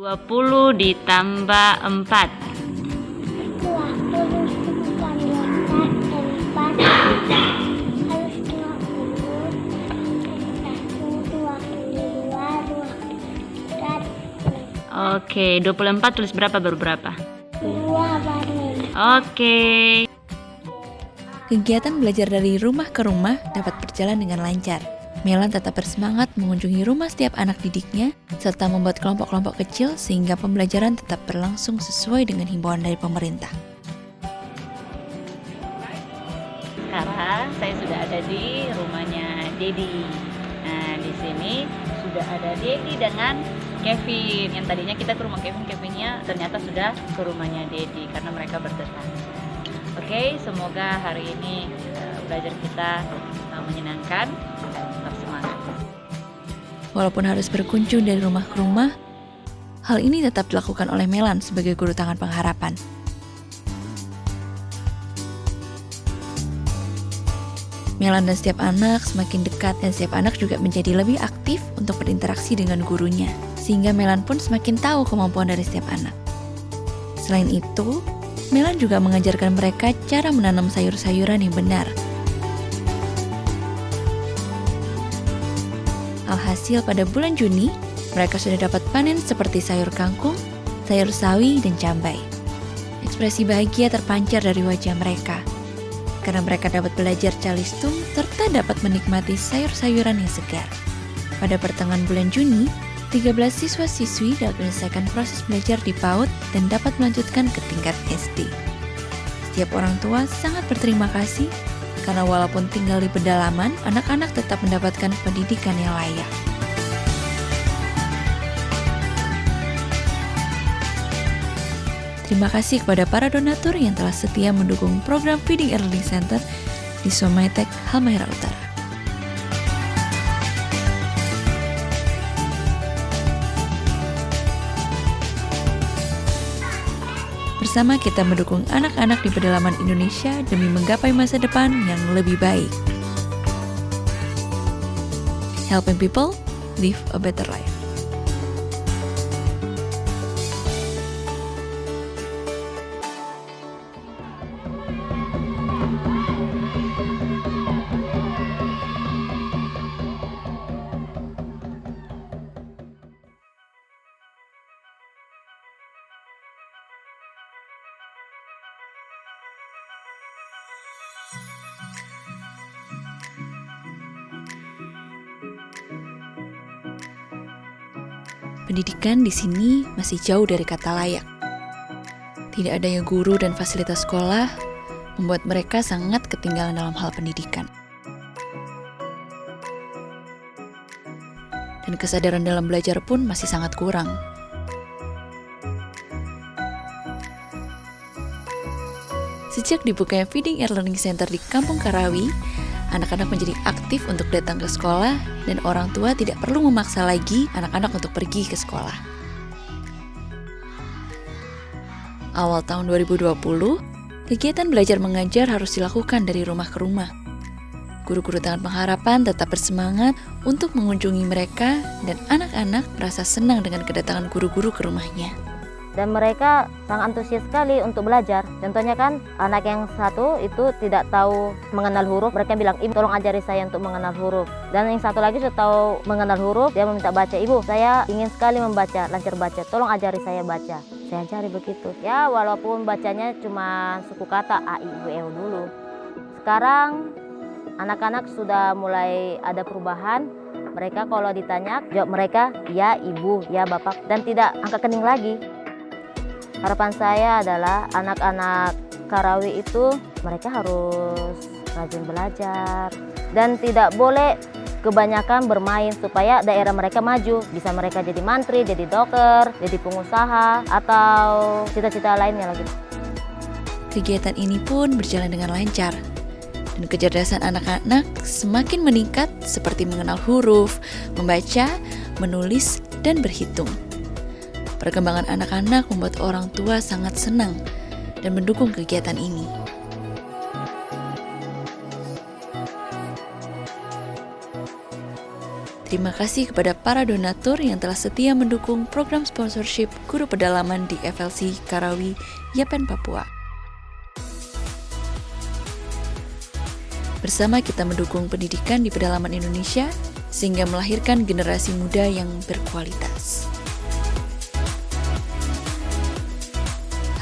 20 ditambah 4. 20 ditambah 4 harus 20. Oke, 24 tulis berapa baru berapa? 2 baru. Oke. Kegiatan belajar dari rumah ke rumah dapat berjalan dengan lancar. Melan tetap bersemangat mengunjungi rumah setiap anak didiknya, serta membuat kelompok-kelompok kecil sehingga pembelajaran tetap berlangsung sesuai dengan himbauan dari pemerintah. Sekarang saya sudah ada di rumahnya Dedi. Nah, di sini sudah ada Dedi dengan Kevin. Yang tadinya kita ke rumah Kevin, Kevinnya ternyata sudah ke rumahnya Dedi karena mereka bertetangga. Oke, semoga hari ini belajar kita menyenangkan, tetap semangat. Walaupun harus berkunjung dari rumah ke rumah, hal ini tetap dilakukan oleh Melan sebagai guru tangan pengharapan. Melan dan setiap anak semakin dekat dan setiap anak juga menjadi lebih aktif untuk berinteraksi dengan gurunya, sehingga Melan pun semakin tahu kemampuan dari setiap anak. Selain itu, Melan juga mengajarkan mereka cara menanam sayur-sayuran yang benar. Alhasil pada bulan Juni, mereka sudah dapat panen seperti sayur kangkung, sayur sawi, dan cabai. Ekspresi bahagia terpancar dari wajah mereka, karena mereka dapat belajar calistung serta dapat menikmati sayur-sayuran yang segar. Pada pertengahan bulan Juni, 13 siswa-siswi dapat menyelesaikan proses belajar di PAUD dan dapat melanjutkan ke tingkat SD. Setiap orang tua sangat berterima kasih karena walaupun tinggal di pedalaman, anak-anak tetap mendapatkan pendidikan yang layak. Terima kasih kepada para donatur yang telah setia mendukung program Feeding and Learning Center di Somaitek, Halmahera Utara. Bersama kita mendukung anak-anak di pedalaman Indonesia demi menggapai masa depan yang lebih baik. Helping people live a better life. Pendidikan di sini masih jauh dari kata layak. Tidak adanya guru dan fasilitas sekolah membuat mereka sangat ketinggalan dalam hal pendidikan. Dan kesadaran dalam belajar pun masih sangat kurang. Sejak dibukanya Feeding and Learning Center di Kampung Karawi, anak-anak menjadi aktif untuk datang ke sekolah dan orang tua tidak perlu memaksa lagi anak-anak untuk pergi ke sekolah. Awal tahun 2020, kegiatan belajar mengajar harus dilakukan dari rumah ke rumah. Guru-guru tangan pengharapan tetap bersemangat untuk mengunjungi mereka dan anak-anak merasa senang dengan kedatangan guru-guru ke rumahnya. Dan mereka sangat antusias sekali untuk belajar. Contohnya kan anak yang satu itu tidak tahu mengenal huruf. Mereka bilang, "Ibu, tolong ajari saya untuk mengenal huruf." Dan yang satu lagi sudah tahu mengenal huruf, dia meminta baca. "Ibu, saya ingin sekali membaca, lancar baca. Tolong ajari saya baca." Saya ajari begitu. Ya, walaupun bacanya cuma suku kata A, I, U, E, U dulu. Sekarang anak-anak sudah mulai ada perubahan. Mereka kalau ditanya, jawab mereka, "Ya, Ibu, ya, Bapak." Dan tidak angkat kening lagi. Harapan saya adalah anak-anak Karawi itu mereka harus rajin belajar dan tidak boleh kebanyakan bermain supaya daerah mereka maju. Bisa mereka jadi mantri, jadi dokter, jadi pengusaha, atau cita-cita lainnya lagi. Kegiatan ini pun berjalan dengan lancar dan kecerdasan anak-anak semakin meningkat seperti mengenal huruf, membaca, menulis, dan berhitung. Perkembangan anak-anak membuat orang tua sangat senang dan mendukung kegiatan ini. Terima kasih kepada para donatur yang telah setia mendukung program sponsorship guru pedalaman di FLC Karawi, Yapen, Papua. Bersama kita mendukung pendidikan di pedalaman Indonesia sehingga melahirkan generasi muda yang berkualitas.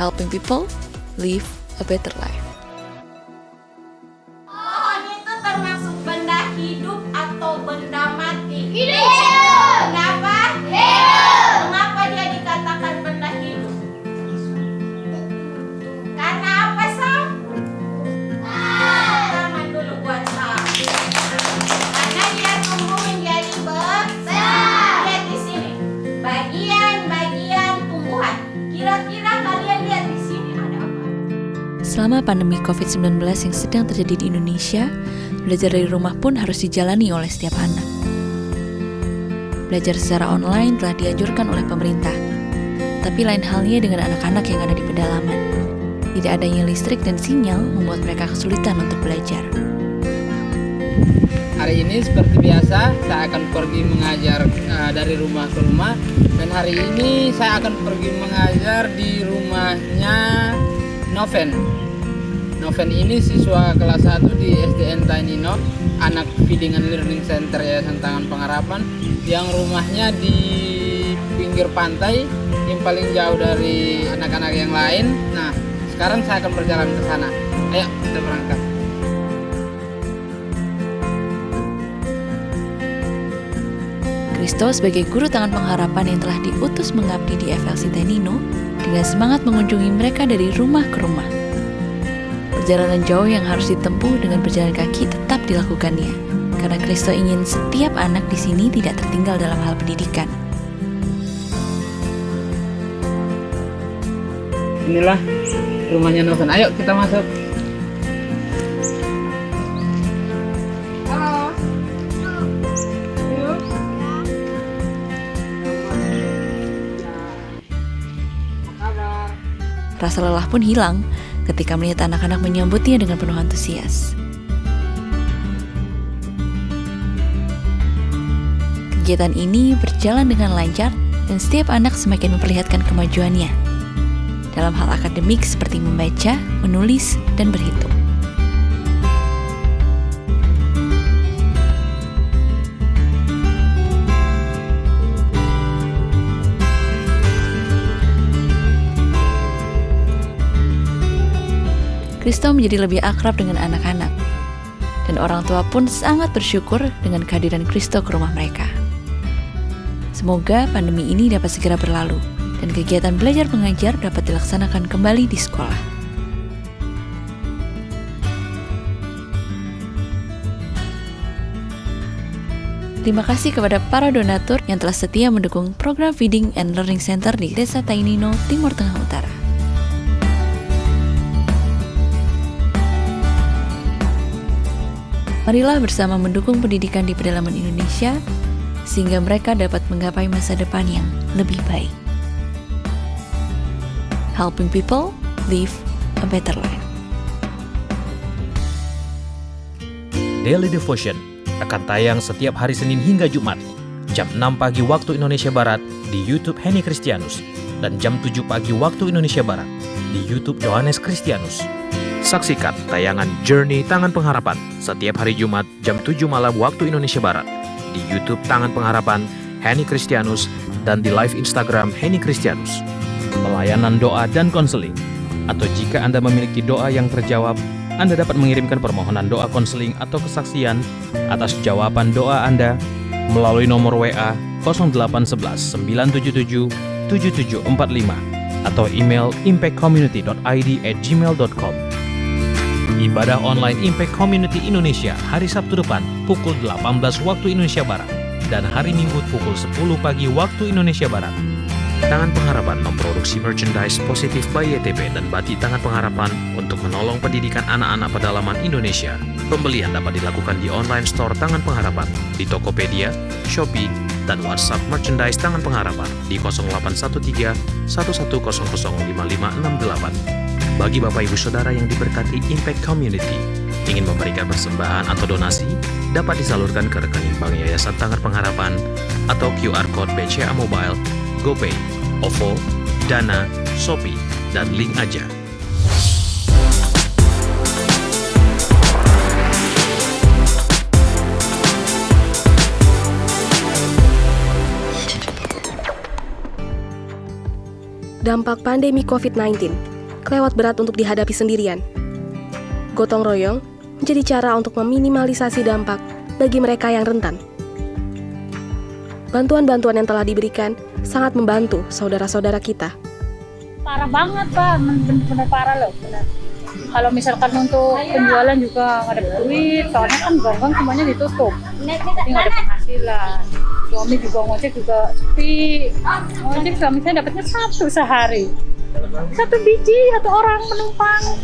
Helping people live a better life. Pohon itu termasuk benda hidup atau benda mati? Hidup. Kenapa? Hidup. Mengapa dia dikatakan benda hidup? Karena apa, Sam? Tangan dulu buat Sam. Karena dia tumbuh menjadi besar. Lihat di sini. Bagian-bagian tumbuhan. Kira-kira kalian lihat di sini ada apa? Selama pandemi COVID-19 yang sedang terjadi di Indonesia, belajar dari rumah pun harus dijalani oleh setiap anak. Belajar secara online telah dianjurkan oleh pemerintah, tapi lain halnya dengan anak-anak yang ada di pedalaman. Tidak adanya listrik dan sinyal membuat mereka kesulitan untuk belajar. Hari ini seperti biasa saya akan pergi mengajar dari rumah ke rumah, dan hari ini saya akan pergi mengajar di rumahnya Noven. Noven ini siswa kelas 1 di SDN Tainino, anak Feeding and Learning Center Yayasan Tangan Pengharapan, yang rumahnya di pinggir pantai yang paling jauh dari anak-anak yang lain. Nah, sekarang saya akan berjalan ke sana. Ayo kita berangkat. Kristo sebagai guru Tangan Pengharapan yang telah diutus mengabdi di FLC Tainino dengan semangat mengunjungi mereka dari rumah ke rumah. Perjalanan jauh yang harus ditempuh dengan berjalan kaki tetap dilakukannya, karena Kristo ingin setiap anak di sini tidak tertinggal dalam hal pendidikan. Inilah rumahnya Noven. Ayo kita masuk. Halo. Yuk. Apa kabar? Rasa lelah pun hilang ketika melihat anak-anak menyambutnya dengan penuh antusias. Kegiatan ini berjalan dengan lancar dan setiap anak semakin memperlihatkan kemajuannya dalam hal akademik seperti membaca, menulis, dan berhitung. Kristo menjadi lebih akrab dengan anak-anak, dan orang tua pun sangat bersyukur dengan kehadiran Kristo ke rumah mereka. Semoga pandemi ini dapat segera berlalu, dan kegiatan belajar mengajar dapat dilaksanakan kembali di sekolah. Terima kasih kepada para donatur yang telah setia mendukung program Feeding and Learning Center di Desa Tainino, Timur Tengah Utara. Marilah bersama mendukung pendidikan di pedalaman Indonesia, sehingga mereka dapat menggapai masa depan yang lebih baik. Helping people live a better life. Daily Devotion akan tayang setiap hari Senin hingga Jumat, jam 6 pagi waktu Indonesia Barat di YouTube Henny Kristianus, dan jam 7 pagi waktu Indonesia Barat di YouTube Yohanes Kristianus. Saksikan tayangan Journey Tangan Pengharapan setiap hari Jumat jam 7 malam waktu Indonesia Barat di YouTube Tangan Pengharapan Henny Kristianus dan di live Instagram Henny Kristianus. Pelayanan doa dan konseling. Atau jika Anda memiliki doa yang terjawab, Anda dapat mengirimkan permohonan doa konseling atau kesaksian atas jawaban doa Anda melalui nomor WA 0811 977 7745 atau email impactcommunity.id@gmail.com. Ibadah online Impact Community Indonesia hari Sabtu depan pukul 18 waktu Indonesia Barat dan hari Minggu pukul 10 pagi waktu Indonesia Barat. Tangan Pengharapan memproduksi merchandise Positif by YTP dan Batik Tangan Pengharapan untuk menolong pendidikan anak-anak pedalaman Indonesia. Pembelian dapat dilakukan di online store Tangan Pengharapan, di Tokopedia, Shopee, dan WhatsApp merchandise Tangan Pengharapan di 0813 1100 5568. Bagi Bapak Ibu Saudara yang diberkati Impact Community, ingin memberikan persembahan atau donasi, dapat disalurkan ke rekening Bank Yayasan Tanggar Pengharapan atau QR Code BCA Mobile, GoPay, OVO, Dana, Shopee, dan Link Aja. Dampak pandemi COVID-19 kelewat berat untuk dihadapi sendirian. Gotong royong menjadi cara untuk meminimalisasi dampak bagi mereka yang rentan. Bantuan-bantuan yang telah diberikan sangat membantu saudara-saudara kita. Parah banget Pak, benar-benar parah loh. Benar. Kalau misalkan untuk penjualan juga nggak ada duit, soalnya kan gang-gang semuanya ditutup, jadi nggak ada penghasilan. Suami juga ngojek juga sepi. Ngojek suami saya dapatnya 1 sehari. 1 biji, 1 orang penumpang.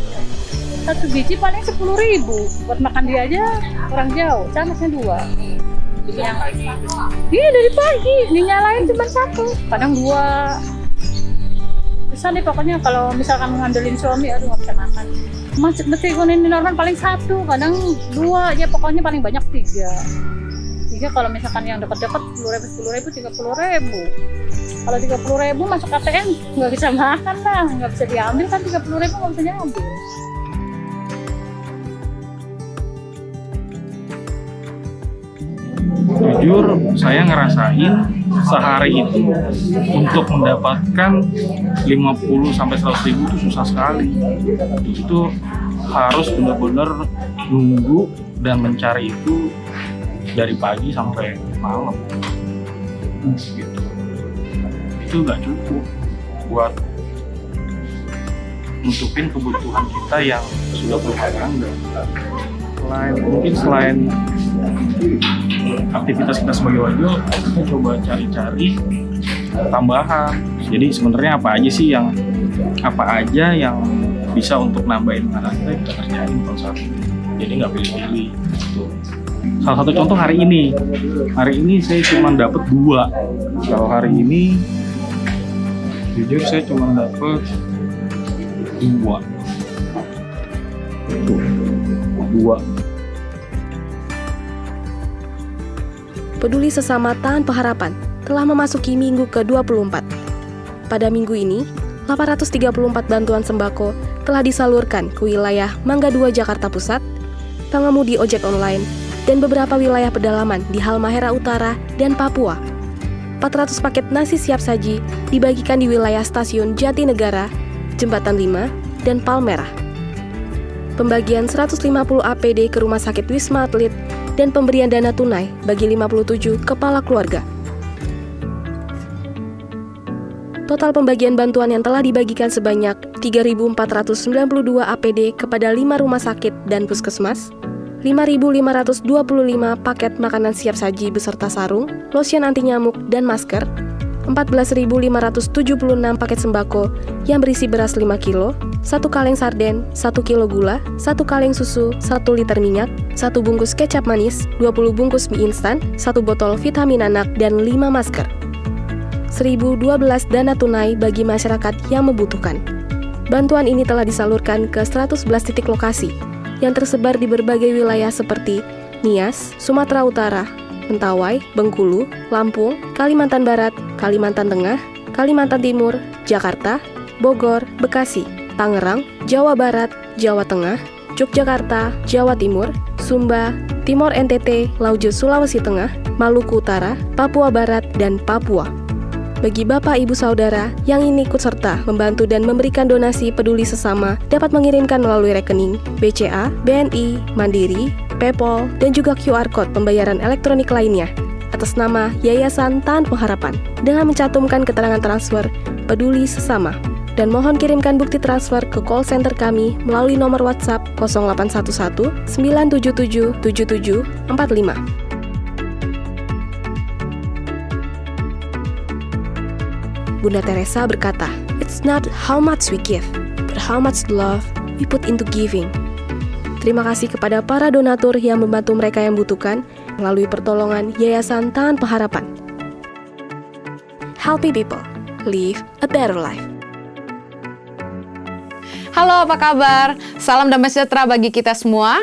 1 biji paling 10.000. Buat makan dia aja orang jauh, anaknya 2. Iya dari pagi, dinyalain cuma 1, kadang 2. Susah deh pokoknya kalau misalkan ngandelin suami, aduh nggak bisa makan. Meskipun ini normal paling 1, kadang 2, ya pokoknya paling banyak 3. Kalau misalkan yang dekat-dekat 10.000, 30.000. Kalau 30.000 masuk ATM nggak bisa makan lah, nggak bisa diambil kan 30.000 nggak bisa diambil. Jujur, saya ngerasain sehari itu untuk mendapatkan 50-100 ribu itu susah sekali. Itu harus benar-benar nunggu dan mencari itu dari pagi sampai malam. Gitu. Itu nggak cukup buat nutupin kebutuhan kita yang sudah beragam. Selain aktivitas kita sebagai wajib, kita coba cari-cari tambahan. Jadi sebenarnya apa aja yang bisa untuk nambahin makanan kita kerjain kalau satu. Jadi nggak pilih-pilih. Gitu. Salah satu contoh hari ini saya cuma dapat 2. Kalau hari ini jujur saya cuma dapat 2. Tuh, 2. Peduli Sesama Tahan Pengharapan telah memasuki minggu ke-24. Pada minggu ini, 834 bantuan sembako telah disalurkan ke wilayah Mangga 2 Jakarta Pusat, pengemudi ojek online, dan beberapa wilayah pedalaman di Halmahera Utara dan Papua. 400 paket nasi siap saji dibagikan di wilayah stasiun Jatinegara, Jembatan 5, dan Palmerah. Pembagian 150 APD ke Rumah Sakit Wisma Atlet dan pemberian dana tunai bagi 57 kepala keluarga. Total pembagian bantuan yang telah dibagikan sebanyak 3.492 APD kepada 5 rumah sakit dan puskesmas, 5.525 paket makanan siap saji beserta sarung, lotion anti nyamuk, dan masker, 14.576 paket sembako yang berisi beras 5 kilo, 1 kaleng sarden, 1 kilo gula, 1 kaleng susu, 1 liter minyak, 1 bungkus kecap manis, 20 bungkus mie instan, 1 botol vitamin anak, dan 5 masker. 1.012 dana tunai bagi masyarakat yang membutuhkan. Bantuan ini telah disalurkan ke 111 titik lokasi yang tersebar di berbagai wilayah seperti Nias, Sumatera Utara, Mentawai, Bengkulu, Lampung, Kalimantan Barat, Kalimantan Tengah, Kalimantan Timur, Jakarta, Bogor, Bekasi, Tangerang, Jawa Barat, Jawa Tengah, Yogyakarta, Jawa Timur, Sumba, Timor NTT, Laujo Sulawesi Tengah, Maluku Utara, Papua Barat, dan Papua. Bagi Bapak Ibu Saudara yang ingin ikut serta membantu dan memberikan donasi peduli sesama dapat mengirimkan melalui rekening BCA, BNI, Mandiri, PayPal, dan juga QR Code pembayaran elektronik lainnya atas nama Yayasan Tahan Pengharapan dengan mencantumkan keterangan transfer peduli sesama. Dan mohon kirimkan bukti transfer ke call center kami melalui nomor WhatsApp 0811 977 7745. Bunda Teresa berkata, "It's not how much we give, but how much love we put into giving." Terima kasih kepada para donatur yang membantu mereka yang membutuhkan melalui pertolongan Yayasan Tahan Pengharapan. Helping people live a better life. Halo, apa kabar? Salam damai sejahtera bagi kita semua.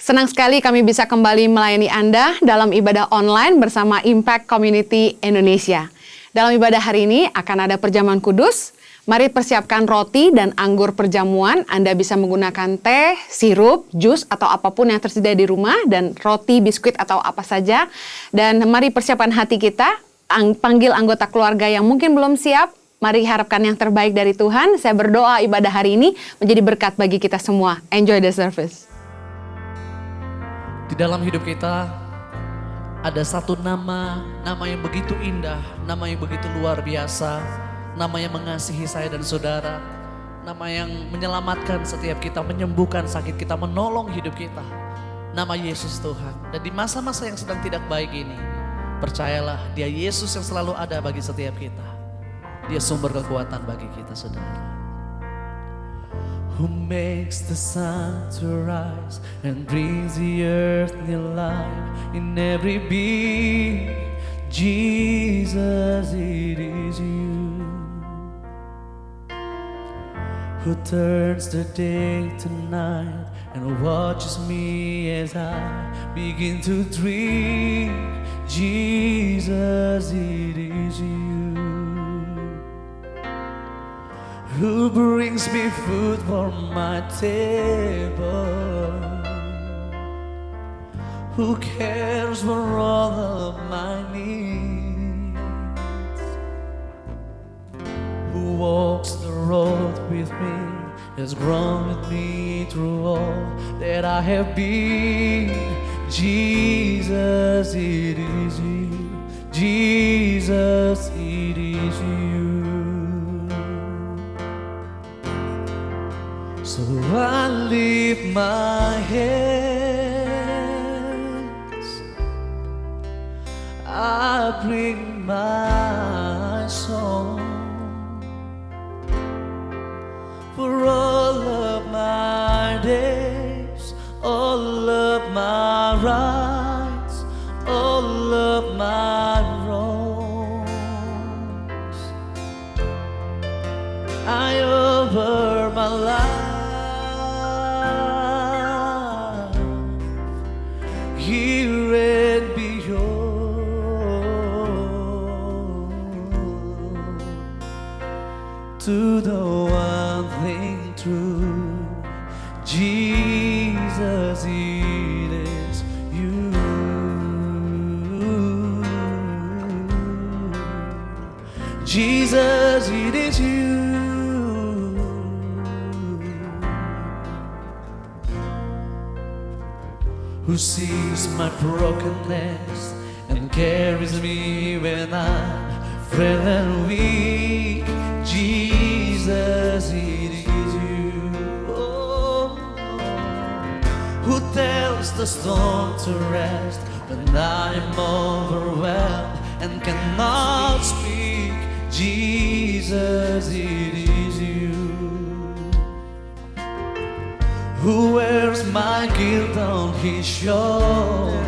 Senang sekali kami bisa kembali melayani Anda dalam ibadah online bersama Impact Community Indonesia. Dalam ibadah hari ini akan ada perjamuan kudus. Mari persiapkan roti dan anggur perjamuan. Anda bisa menggunakan teh, sirup, jus, atau apapun yang tersedia di rumah, dan roti, biskuit, atau apa saja. Dan mari persiapkan hati kita, panggil anggota keluarga yang mungkin belum siap. Mari harapkan yang terbaik dari Tuhan. Saya berdoa ibadah hari ini menjadi berkat bagi kita semua. Enjoy the service. Di dalam hidup kita ada satu nama yang begitu indah, nama yang begitu luar biasa, nama yang mengasihi saya dan saudara, nama yang menyelamatkan setiap kita, menyembuhkan sakit kita, menolong hidup kita. Nama Yesus Tuhan. Dan di masa-masa yang sedang tidak baik ini, percayalah Dia Yesus yang selalu ada bagi setiap kita. Dia sumber kekuatan bagi kita, saudara. Who makes the sun to rise and brings the earth new life in every being. Jesus, it is you. Who turns the day to night and watches me as I begin to dream. Jesus, it is you. Who brings me food for my table? Who cares for all of my needs? Who walks the road with me, has grown with me through all that I have been. Jesus, it is you. Jesus, it is you. So I lift my hands, I bring my song for all of my days, all of my rights, all of my wrongs. I offer my life here and beyond, to the one thing true, Jesus, it is you. Jesus, it is you. Who sees my brokenness and carries me when I'm frail and weak. Jesus, it is you. Oh, who tells the storm to rest when I'm overwhelmed and cannot speak. Jesus, it is you. Who wears my guilt on his shoulders,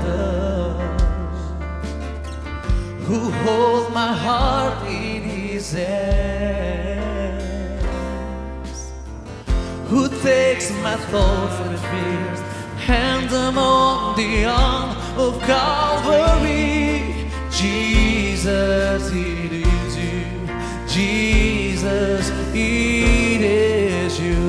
who holds my heart in his hands, who takes my thoughts and fears, hands them on the arm of Calvary. Jesus, it is you. Jesus, it is you.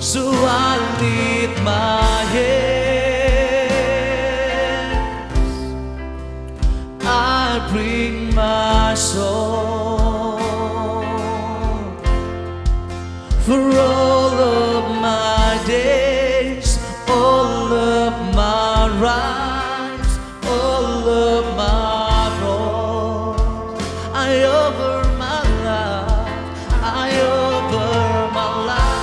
So I lift my hands, I bring my song for all of my days, all of my rights, all of my wrongs. I offer my life, I offer my life.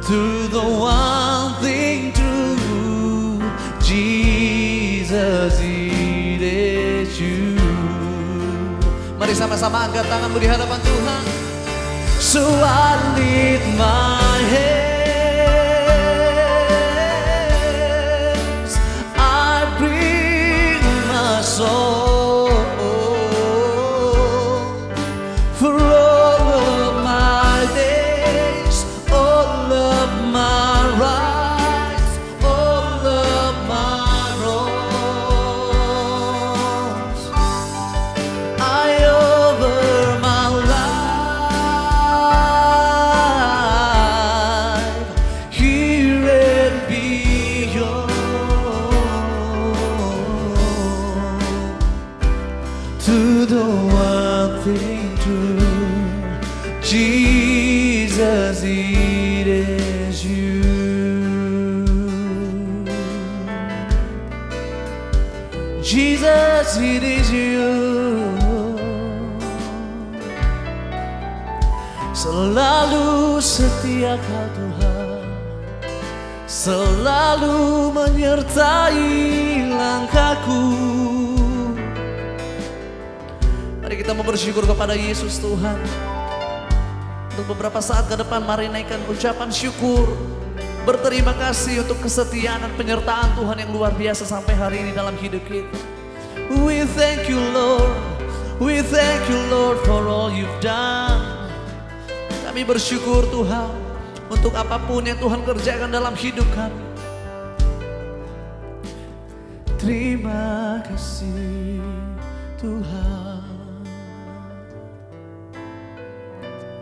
To the one thing true, Jesus, it is you. Mari sama-sama angkat tanganmu di hadapan Tuhan. So I lift my hands, I Jesus, it is you. Jesus, it is you. Selalu setia Kau Tuhan, selalu menyertai langkahku. Mari kita mau bersyukur kepada Yesus Tuhan. Untuk beberapa saat ke depan mari naikkan ucapan syukur. Berterima kasih untuk kesetiaan dan penyertaan Tuhan yang luar biasa sampai hari ini dalam hidup kita. We thank you Lord, we thank you Lord for all you've done. Kami bersyukur Tuhan untuk apapun yang Tuhan kerjakan dalam hidup kami. Terima kasih Tuhan.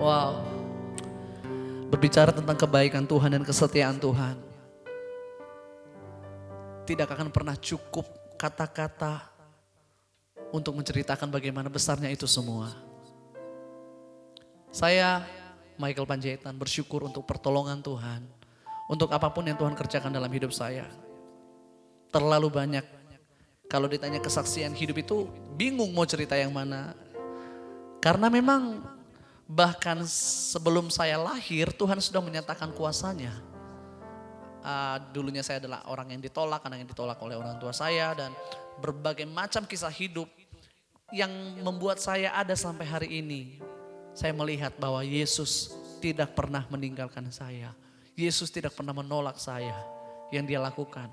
Wow. Berbicara tentang kebaikan Tuhan dan kesetiaan Tuhan, tidak akan pernah cukup kata-kata untuk menceritakan bagaimana besarnya itu semua. Saya Michael Panjaitan bersyukur untuk pertolongan Tuhan, untuk apapun yang Tuhan kerjakan dalam hidup saya. Terlalu banyak, kalau ditanya kesaksian hidup itu bingung mau cerita yang mana. Karena memang bahkan sebelum saya lahir Tuhan sudah menyatakan kuasanya. Dulunya saya adalah orang yang ditolak, anak yang ditolak oleh orang tua saya, dan berbagai macam kisah hidup yang membuat saya ada sampai hari ini. Saya melihat bahwa Yesus tidak pernah meninggalkan saya. Yesus tidak pernah menolak saya. Yang Dia lakukan,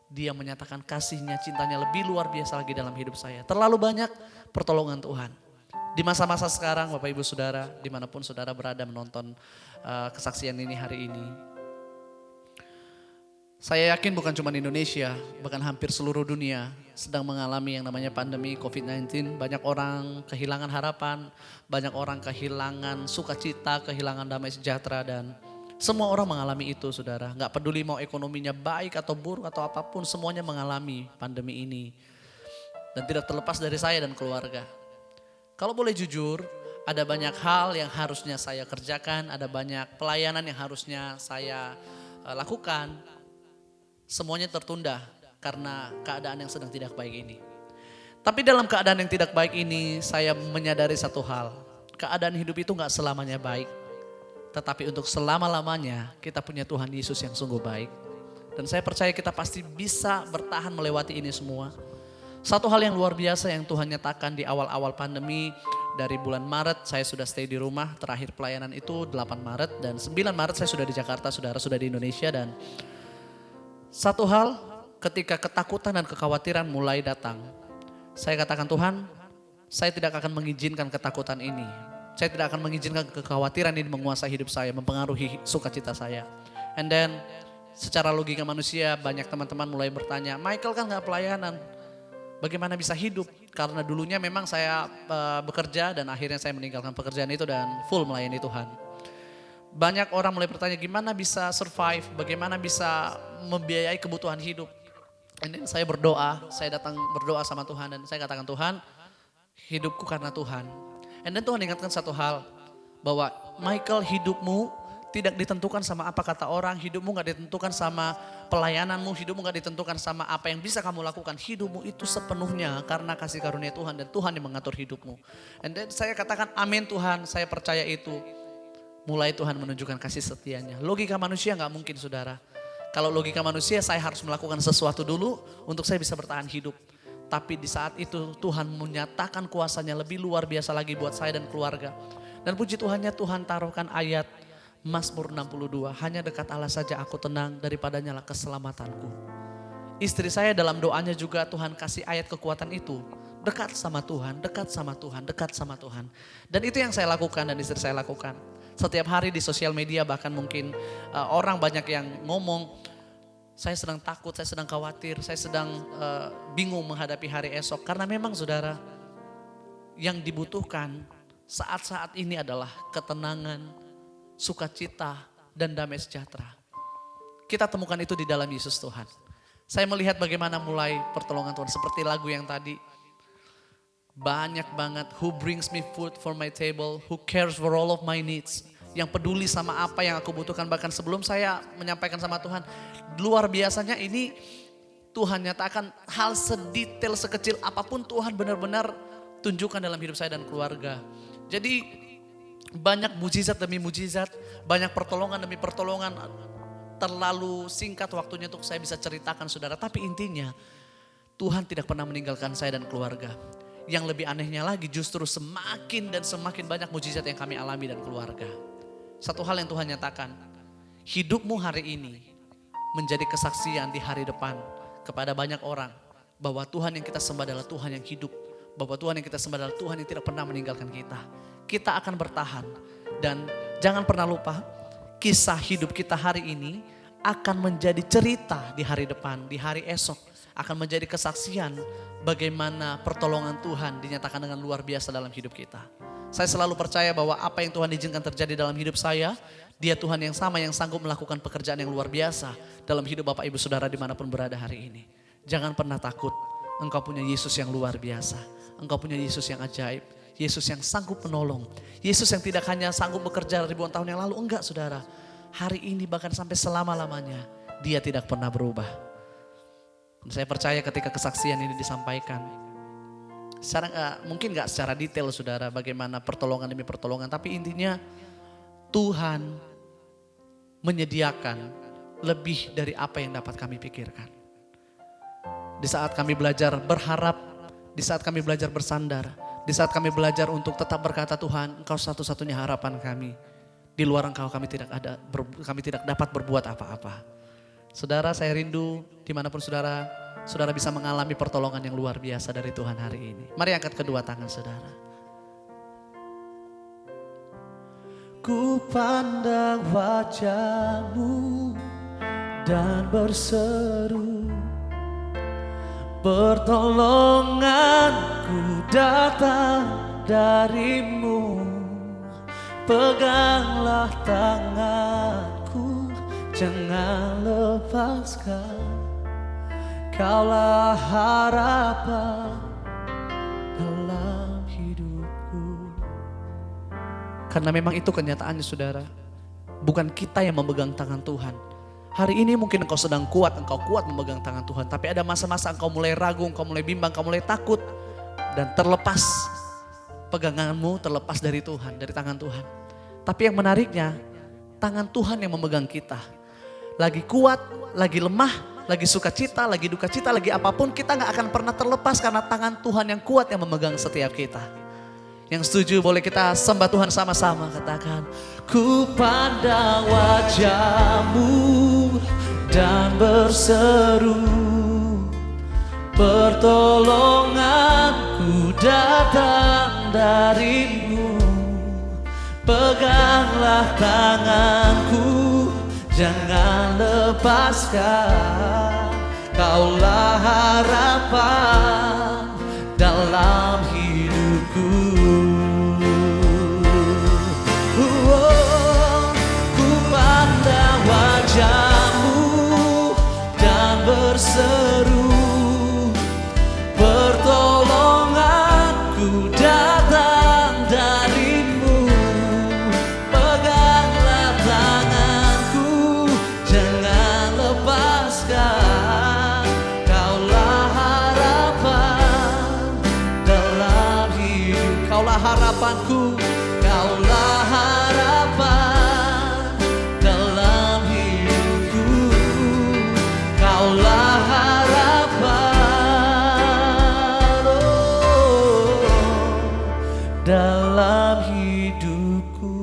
Dia menyatakan kasihnya, cintanya lebih luar biasa lagi dalam hidup saya. Terlalu banyak pertolongan Tuhan. Di masa-masa sekarang Bapak Ibu Saudara, dimanapun Saudara berada menonton kesaksian ini hari ini. Saya yakin bukan cuma di Indonesia, bahkan hampir seluruh dunia sedang mengalami yang namanya pandemi COVID-19. Banyak orang kehilangan harapan, banyak orang kehilangan sukacita, kehilangan damai sejahtera, dan semua orang mengalami itu Saudara. Gak peduli mau ekonominya baik atau buruk atau apapun, semuanya mengalami pandemi ini. Dan tidak terlepas dari saya dan keluarga. Kalau boleh jujur, ada banyak hal yang harusnya saya kerjakan, ada banyak pelayanan yang harusnya saya lakukan. Semuanya tertunda karena keadaan yang sedang tidak baik ini. Tapi dalam keadaan yang tidak baik ini, saya menyadari satu hal. Keadaan hidup itu gak selamanya baik. Tetapi untuk selama-lamanya kita punya Tuhan Yesus yang sungguh baik. Dan saya percaya kita pasti bisa bertahan melewati ini semua. Satu hal yang luar biasa yang Tuhan nyatakan di awal-awal pandemi, dari bulan Maret saya sudah stay di rumah, terakhir pelayanan itu 8 Maret dan 9 Maret saya sudah di Jakarta, saudara sudah di Indonesia. Dan satu hal, ketika ketakutan dan kekhawatiran mulai datang, saya katakan Tuhan, saya tidak akan mengizinkan ketakutan ini. Saya tidak akan mengizinkan kekhawatiran ini menguasai hidup saya, mempengaruhi sukacita saya. And then secara logika manusia banyak teman-teman mulai bertanya, Michael kan gak pelayanan, bagaimana bisa hidup? Karena dulunya memang saya bekerja dan akhirnya saya meninggalkan pekerjaan itu dan full melayani Tuhan. Banyak orang mulai bertanya gimana bisa survive, bagaimana bisa membiayai kebutuhan hidup. And saya berdoa, saya datang berdoa sama Tuhan dan saya katakan Tuhan, hidupku karena Tuhan. And then Tuhan ingatkan satu hal, bahwa Michael hidupmu tidak ditentukan sama apa kata orang, hidupmu gak ditentukan sama pelayananmu, hidupmu gak ditentukan sama apa yang bisa kamu lakukan. Hidupmu itu sepenuhnya karena kasih karunia Tuhan dan Tuhan yang mengatur hidupmu. And then saya katakan amin Tuhan, saya percaya itu. Mulai Tuhan menunjukkan kasih setianya. Logika manusia gak mungkin saudara. Kalau logika manusia saya harus melakukan sesuatu dulu untuk saya bisa bertahan hidup. Tapi di saat itu Tuhan menyatakan kuasanya lebih luar biasa lagi buat saya dan keluarga. Dan puji Tuhannya Tuhan taruhkan ayat Mazmur 62. Hanya dekat Allah saja aku tenang, daripadanya lah keselamatanku. Istri saya dalam doanya juga Tuhan kasih ayat kekuatan itu. Dekat sama Tuhan, dekat sama Tuhan, dekat sama Tuhan. Dan itu yang saya lakukan dan istri saya lakukan. Setiap hari di sosial media bahkan mungkin orang banyak yang ngomong, saya sedang takut, saya sedang khawatir, saya sedang bingung menghadapi hari esok. Karena memang saudara, yang dibutuhkan saat-saat ini adalah ketenangan, sukacita, dan damai sejahtera. Kita temukan itu di dalam Yesus Tuhan. Saya melihat bagaimana mulai pertolongan Tuhan seperti lagu yang tadi. Banyak banget, who brings me food for my table, who cares for all of my needs. yang peduli sama apa yang aku butuhkan. Bahkan sebelum saya menyampaikan sama Tuhan, luar biasanya ini Tuhan nyatakan hal sedetail sekecil apapun Tuhan benar-benar tunjukkan dalam hidup saya dan keluarga. Jadi banyak mujizat demi mujizat, banyak pertolongan demi pertolongan. Terlalu singkat waktunya untuk saya bisa ceritakan saudara. Tapi intinya Tuhan tidak pernah meninggalkan saya dan keluarga. Yang lebih anehnya lagi justru semakin dan semakin banyak mujizat yang kami alami dan keluarga. Satu hal yang Tuhan nyatakan, hidupmu hari ini menjadi kesaksian di hari depan kepada banyak orang. Bahwa Tuhan yang kita sembah adalah Tuhan yang hidup. Bahwa Tuhan yang kita sembah adalah Tuhan yang tidak pernah meninggalkan kita. Kita akan bertahan. Dan jangan pernah lupa, kisah hidup kita hari ini akan menjadi cerita di hari depan, di hari esok. Akan menjadi kesaksian bagaimana pertolongan Tuhan dinyatakan dengan luar biasa dalam hidup kita. Saya selalu percaya bahwa apa yang Tuhan izinkan terjadi dalam hidup saya, Dia Tuhan yang sama yang sanggup melakukan pekerjaan yang luar biasa dalam hidup Bapak Ibu Saudara dimanapun berada hari ini. Jangan pernah takut, engkau punya Yesus yang luar biasa. Engkau punya Yesus yang ajaib, Yesus yang sanggup menolong. Yesus yang tidak hanya sanggup bekerja ribuan tahun yang lalu, enggak saudara. Hari ini bahkan sampai selama-lamanya, Dia tidak pernah berubah. Saya percaya ketika kesaksian ini disampaikan, mungkin gak secara detail saudara bagaimana pertolongan demi pertolongan. Tapi intinya Tuhan menyediakan lebih dari apa yang dapat kami pikirkan. Di saat kami belajar berharap, di saat kami belajar bersandar, di saat kami belajar untuk tetap berkata Tuhan Engkau satu-satunya harapan kami. Di luar Engkau kami tidak dapat berbuat apa-apa. Saudara, saya rindu dimanapun saudara bisa mengalami pertolongan yang luar biasa dari Tuhan hari ini. Mari angkat kedua tangan saudara. Ku pandang wajah-Mu dan berseru, pertolonganku datang dari-Mu. Peganglah tanganku, jangan lepaskan, Kaulah harapan dalam hidupku. Karena memang itu kenyataannya saudara. Bukan kita yang memegang tangan Tuhan. Hari ini mungkin engkau sedang kuat, engkau kuat memegang tangan Tuhan. Tapi ada masa-masa engkau mulai ragu, engkau mulai bimbang, engkau mulai takut. Dan terlepas peganganmu, terlepas dari Tuhan, dari tangan Tuhan. Tapi yang menariknya, tangan Tuhan yang memegang kita. Lagi kuat, lagi lemah, lagi sukacita, lagi duka cita, lagi apapun, kita gak akan pernah terlepas karena tangan Tuhan yang kuat yang memegang setiap kita. Yang setuju boleh kita sembah Tuhan sama-sama, katakan. Ku pandang wajah-Mu dan berseru, pertolonganku datang dari-Mu. Peganglah tanganku, jangan lepaskan, Kaulah harapan dalam hidupku. Ku pandang wajah-Mu dan berseru, pertolonganku datang dari-Mu. Peganglah tanganku, jangan lepaskan, Kaulah harapan dalam hidup. Kaulah harapanku, Kaulah harapan dalam hidupku. Kaulah harapan dalam hidupku.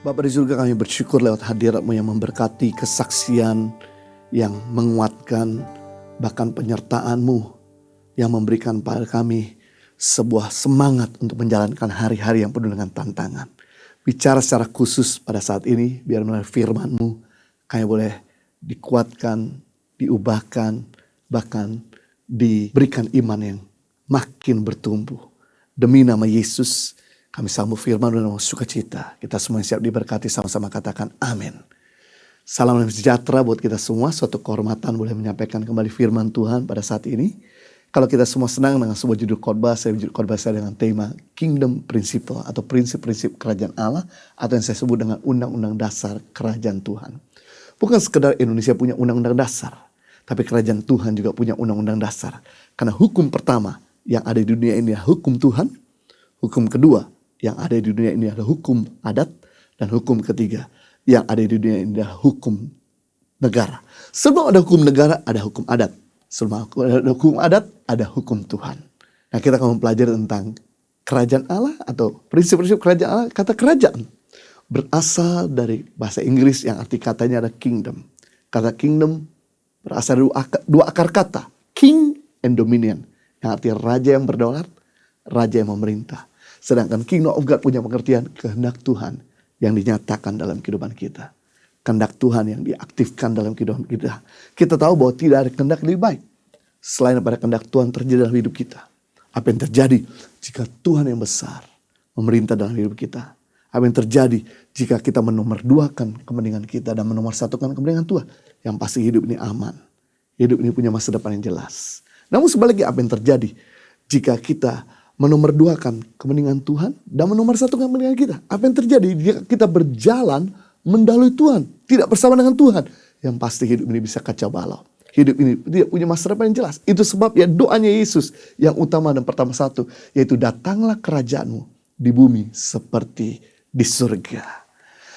Bapa di surga, kami bersyukur lewat hadirat-Mu yang memberkati, kesaksian yang menguatkan, bahkan penyertaan-Mu yang memberikan pada kami sebuah semangat untuk menjalankan hari-hari yang penuh dengan tantangan. Bicara secara khusus pada saat ini, biar melalui firman-Mu kami boleh dikuatkan, diubahkan, bahkan diberikan iman yang makin bertumbuh. Demi nama Yesus, kami sambut firman dengan sukacita. Kita semua siap diberkati, sama-sama katakan amin. Salam dan sejahtera buat kita semua. Suatu kehormatan boleh menyampaikan kembali firman Tuhan pada saat ini. Kalau kita semua senang dengan sebuah judul khotbah, judul khotbah saya dengan tema Kingdom Principle atau prinsip-prinsip kerajaan Allah, atau yang saya sebut dengan undang-undang dasar kerajaan Tuhan. Bukan sekedar Indonesia punya undang-undang dasar, tapi kerajaan Tuhan juga punya undang-undang dasar. Karena hukum pertama yang ada di dunia ini adalah hukum Tuhan. Hukum kedua yang ada di dunia ini adalah hukum adat. Dan hukum ketiga yang ada di dunia ini adalah hukum negara. Sebelum ada hukum negara, ada hukum adat. Sebelum ada hukum adat, ada hukum Tuhan. Nah, kita akan mempelajari tentang kerajaan Allah atau prinsip-prinsip kerajaan Allah. Kata kerajaan berasal dari bahasa Inggris yang arti katanya ada kingdom. Kata kingdom berasal dari dua akar kata. King and dominion. Yang artinya raja yang berdaulat, raja yang memerintah. Sedangkan kingdom of God punya pengertian kehendak Tuhan yang dinyatakan dalam kehidupan kita. Kehendak Tuhan yang diaktifkan dalam kehidupan kita. Kita tahu bahwa tidak ada kehendak lebih baik selain daripada kehendak Tuhan terjadi dalam hidup kita. Apa yang terjadi jika Tuhan yang besar memerintah dalam hidup kita? Apa yang terjadi jika kita menomorduakan kepentingan kita dan menomorsatukan kepentingan Tuhan? Yang pasti hidup ini aman. Hidup ini punya masa depan yang jelas. Namun sebaliknya apa yang terjadi jika kita menomorduakan kepentingan Tuhan dan menomorsatukan kepentingan kita? Apa yang terjadi jika kita berjalan mendahului Tuhan, tidak bersama dengan Tuhan? Yang pasti hidup ini bisa kacau balau. Hidup ini tidak punya masa depan yang jelas. Itu sebab ya doanya Yesus yang utama dan pertama satu, yaitu datanglah kerajaanmu di bumi seperti di surga.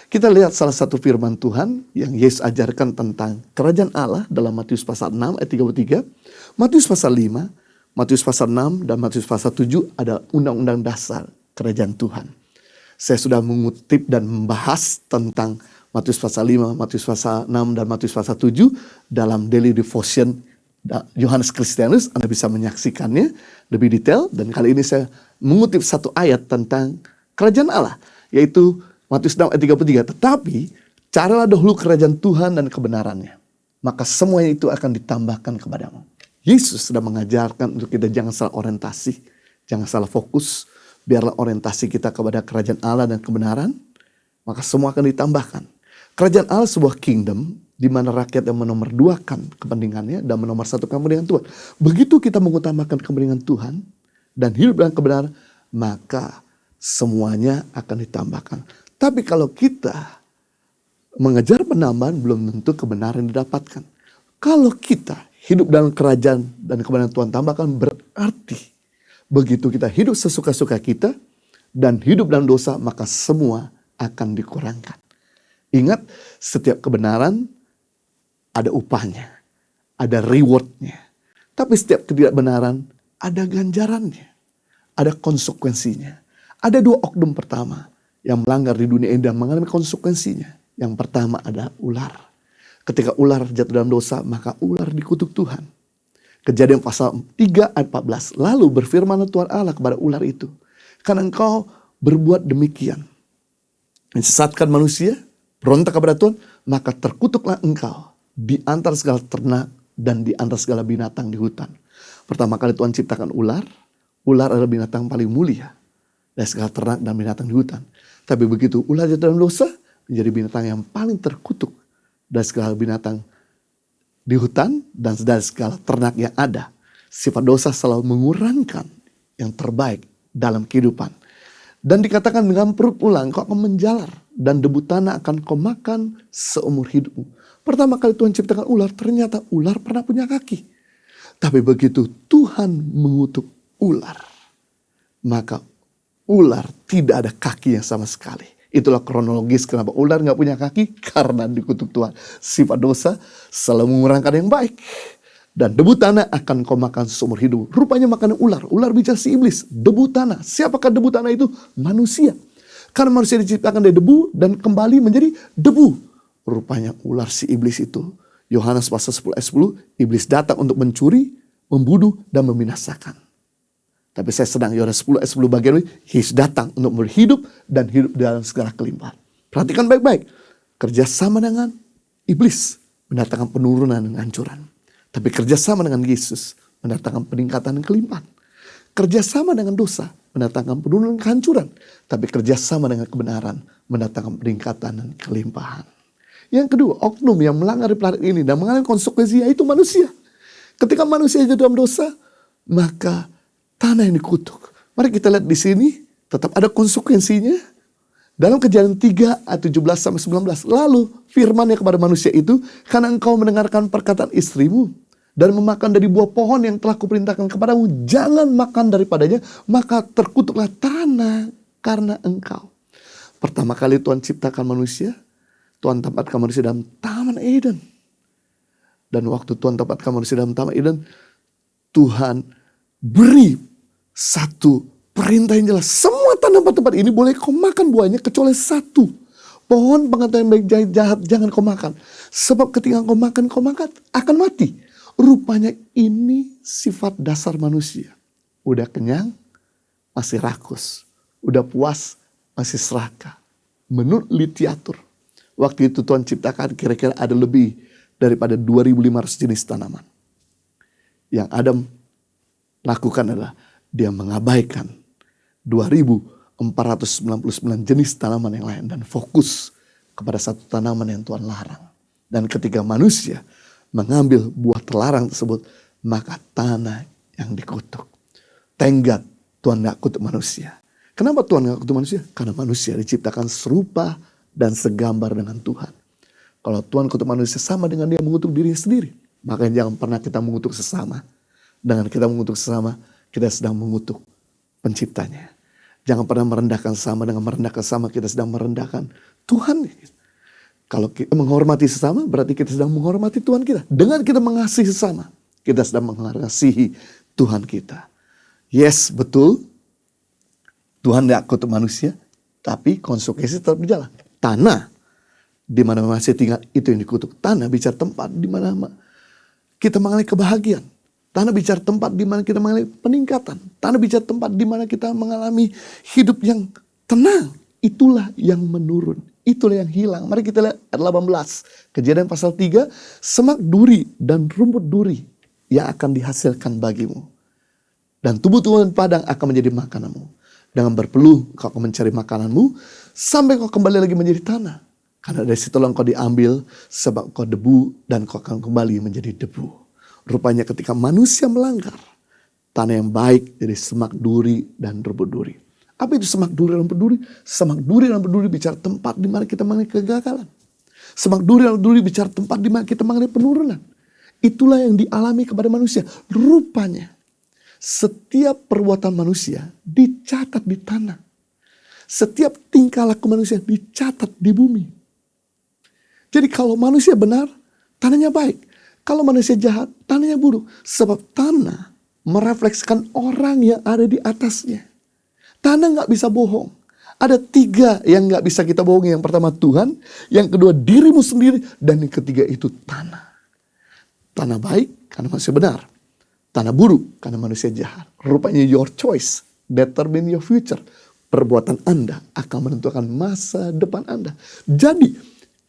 Kita lihat salah satu firman Tuhan yang Yesus ajarkan tentang kerajaan Allah dalam Matius pasal 6 ayat 33, Matius pasal 5, Matius pasal 6 dan Matius pasal 7 ada undang-undang dasar kerajaan Tuhan. Saya sudah mengutip dan membahas tentang Matius pasal 5, Matius pasal 6 dan Matius pasal 7 dalam Daily Devotion Yohanes Kristianus. Anda bisa menyaksikannya lebih detail, dan kali ini saya mengutip satu ayat tentang kerajaan Allah, yaitu Matius 6 ayat 33. Tetapi carilah dahulu kerajaan Tuhan dan kebenarannya, maka semuanya itu akan ditambahkan kepadamu. Yesus sudah mengajarkan untuk kita jangan salah orientasi, jangan salah fokus. Biarlah orientasi kita kepada kerajaan Allah dan kebenaran, maka semua akan ditambahkan. Kerajaan Allah sebuah kingdom di mana rakyat yang menomorduakan kepentingannya dan menomorsatukan kepentingan Tuhan. Begitu kita mengutamakan kepentingan Tuhan dan hidup dengan kebenaran, maka semuanya akan ditambahkan. Tapi kalau kita mengejar penambahan, belum tentu kebenaran didapatkan. Kalau kita hidup dalam kerajaan dan kebenaran Tuhan tambahkan, berarti begitu kita hidup sesuka-suka kita dan hidup dalam dosa, maka semua akan dikurangkan. Ingat, setiap kebenaran ada upahnya, ada rewardnya. Tapi setiap ketidakbenaran ada ganjarannya, ada konsekuensinya. Ada dua oknum pertama yang melanggar di dunia ini dan mengalami konsekuensinya. Yang pertama ada ular. Ketika ular jatuh dalam dosa, maka ular dikutuk Tuhan. Kejadian pasal 3 ayat 14. Lalu berfirmanlah Tuhan Allah kepada ular itu, karena engkau berbuat demikian, menyesatkan manusia, berontak kepada Tuhan, maka terkutuklah engkau di antara segala ternak dan di antara segala binatang di hutan. Pertama kali Tuhan ciptakan ular. Ular adalah binatang paling mulia dari segala ternak dan binatang di hutan. Tapi begitu ular jatuh dalam dosa, menjadi binatang yang paling terkutuk dari segala binatang di hutan dan dari segala ternak yang ada. Sifat dosa selalu mengurangkan yang terbaik dalam kehidupan. Dan dikatakan dengan perut ulang kau akan menjalar dan debu tanah akan kau makan seumur hidupmu. Pertama kali Tuhan ciptakan ular, ternyata ular pernah punya kaki. Tapi begitu Tuhan mengutuk ular, maka ular tidak ada kakinya sama sekali. Itulah kronologis kenapa ular gak punya kaki, karena dikutuk Tuhan. Sifat dosa selalu mengurangkan yang baik. Dan debu tanah akan kau makan seumur hidup. Rupanya makanan ular. Ular bicara si iblis. Debu tanah. Siapakah debu tanah itu? Manusia. Karena manusia diciptakan dari debu dan kembali menjadi debu. Rupanya ular si iblis itu. Yohanes pasal 10 ayat 10. Iblis datang untuk mencuri, membunuh, dan membinasakan. Tapi saya sedang Yohanes 10 ayat 10 bagian ini, Yesus datang untuk memberi hidup dan hidup dalam segala kelimpahan. Perhatikan baik-baik. Kerjasama dengan iblis mendatangkan penurunan dan kehancuran. Tapi kerjasama dengan Yesus mendatangkan peningkatan dan kelimpahan. Kerjasama dengan dosa mendatangkan penurunan dan kehancuran. Tapi kerjasama dengan kebenaran mendatangkan peningkatan dan kelimpahan. Yang kedua, oknum yang melanggar di planet ini dan mengalami konsekuensi yaitu manusia. Ketika manusia jatuh dalam dosa, maka tanah yang dikutuk. Mari kita lihat di sini, tetap ada konsekuensinya. Dalam Kejadian 3 ayat 17 sampai 19. Lalu firman-Nya kepada manusia itu, karena engkau mendengarkan perkataan istrimu dan memakan dari buah pohon yang telah kuperintahkan kepadamu, jangan makan daripadanya, maka terkutuklah tanah karena engkau. Pertama kali Tuhan ciptakan manusia, Tuhan tempatkan manusia dalam Taman Eden. Dan waktu Tuhan tempatkan manusia dalam Taman Eden, Tuhan beri satu perintah yang jelas. Semua tanaman tempat ini boleh kau makan buahnya kecuali satu. Pohon pengetahuan baik jahat jangan kau makan. Sebab ketika kau makan akan mati. Rupanya ini sifat dasar manusia. Udah kenyang, masih rakus. Udah puas, masih serakah. Menurut literatur. Waktu itu Tuhan ciptakan kira-kira ada lebih daripada 2.500 jenis tanaman. Yang Adam lakukan adalah dia mengabaikan 2.499 jenis tanaman yang lain. Dan fokus kepada satu tanaman yang Tuhan larang. Dan ketika manusia mengambil buah terlarang tersebut, maka tanah yang dikutuk. Thank God Tuhan gak kutuk manusia. Kenapa Tuhan gak kutuk manusia? Karena manusia diciptakan serupa dan segambar dengan Tuhan. Kalau Tuhan kutuk manusia sama dengan dia mengutuk diri sendiri. Makanya jangan pernah kita mengutuk sesama. Dengan kita mengutuk sesama, kita sedang mengutuk penciptanya. Jangan pernah merendahkan sesama. Dengan merendahkan sesama, kita sedang merendahkan Tuhan. Kalau kita menghormati sesama, berarti kita sedang menghormati Tuhan kita. Dengan kita mengasihi sesama, kita sedang mengasihi Tuhan kita. Yes, betul. Tuhan gak kutuk manusia, tapi konsekuensi tetap berjalan. Tanah di mana masih tinggal itu yang dikutuk. Tanah bicara tempat di mana kita mengalami kebahagiaan. Tanah bicara tempat di mana kita mengalami peningkatan. Tanah bicara tempat di mana kita mengalami hidup yang tenang. Itulah yang menurun. Itulah yang hilang. Mari kita lihat ayat 18. Kejadian pasal 3. Semak duri dan rumput duri yang akan dihasilkan bagimu. Dan tumbuh-tumbuhan padang akan menjadi makananmu. Dengan berpeluh kau akan mencari makananmu sampai kau kembali lagi menjadi tanah. Karena dari situlah kau diambil sebab kau debu dan kau akan kembali menjadi debu. Rupanya ketika manusia melanggar, tanah yang baik jadi semak duri dan rumput duri. Apa itu semak duri dan rumput duri? Semak duri dan rumput duri bicara tempat di mana kita mengalami kegagalan. Semak duri dan rumput duri bicara tempat di mana kita mengalami penurunan. Itulah yang dialami kepada manusia. Rupanya setiap perbuatan manusia dicatat di tanah. Setiap tingkah laku manusia dicatat di bumi. Jadi kalau manusia benar, tanahnya baik. Kalau manusia jahat, tanahnya buruk. Sebab tanah merefleksikan orang yang ada di atasnya. Tanah gak bisa bohong. Ada 3 yang gak bisa kita bohongi. Yang pertama Tuhan, yang kedua dirimu sendiri, dan yang ketiga itu tanah. Tanah baik karena manusia benar. Tanah buruk karena manusia jahat. Rupanya your choice determine your future. Perbuatan Anda akan menentukan masa depan Anda. Jadi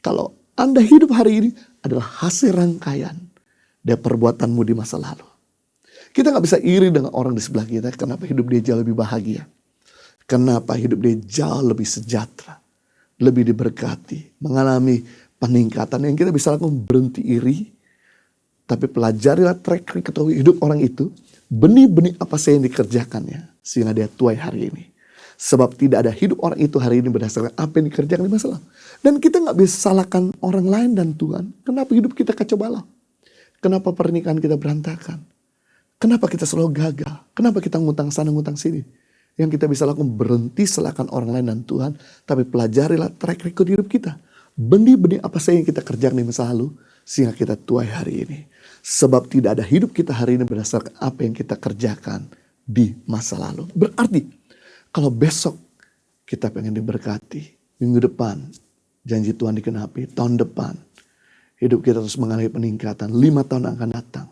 kalau Anda hidup hari ini adalah hasil rangkaian dari perbuatanmu di masa lalu. Kita gak bisa iri dengan orang di sebelah kita. Kenapa hidup dia jauh lebih bahagia. Kenapa hidup dia jauh lebih sejahtera. Lebih diberkati. Mengalami peningkatan yang kita bisa lakukan berhenti iri. Tapi pelajarilah track record hidup orang itu. Benih-benih apa saja yang dikerjakannya. Sehingga dia tuai hari ini. Sebab tidak ada hidup orang itu hari ini berdasarkan apa yang dikerjakan di masa lalu. Dan kita gak bisa salahkan orang lain dan Tuhan. Kenapa hidup kita kacau balau? Kenapa pernikahan kita berantakan? Kenapa kita selalu gagal? Kenapa kita ngutang sana ngutang sini? Yang kita bisa lakukan berhenti salahkan orang lain dan Tuhan. Tapi pelajarilah track record hidup kita. Benih-benih apa saja yang kita kerjakan di masa lalu. Sehingga kita tuai hari ini. Sebab tidak ada hidup kita hari ini berdasarkan apa yang kita kerjakan di masa lalu. Berarti kalau besok kita pengen diberkati, minggu depan janji Tuhan dikenapi, tahun depan hidup kita terus mengalami peningkatan, 5 tahun akan datang.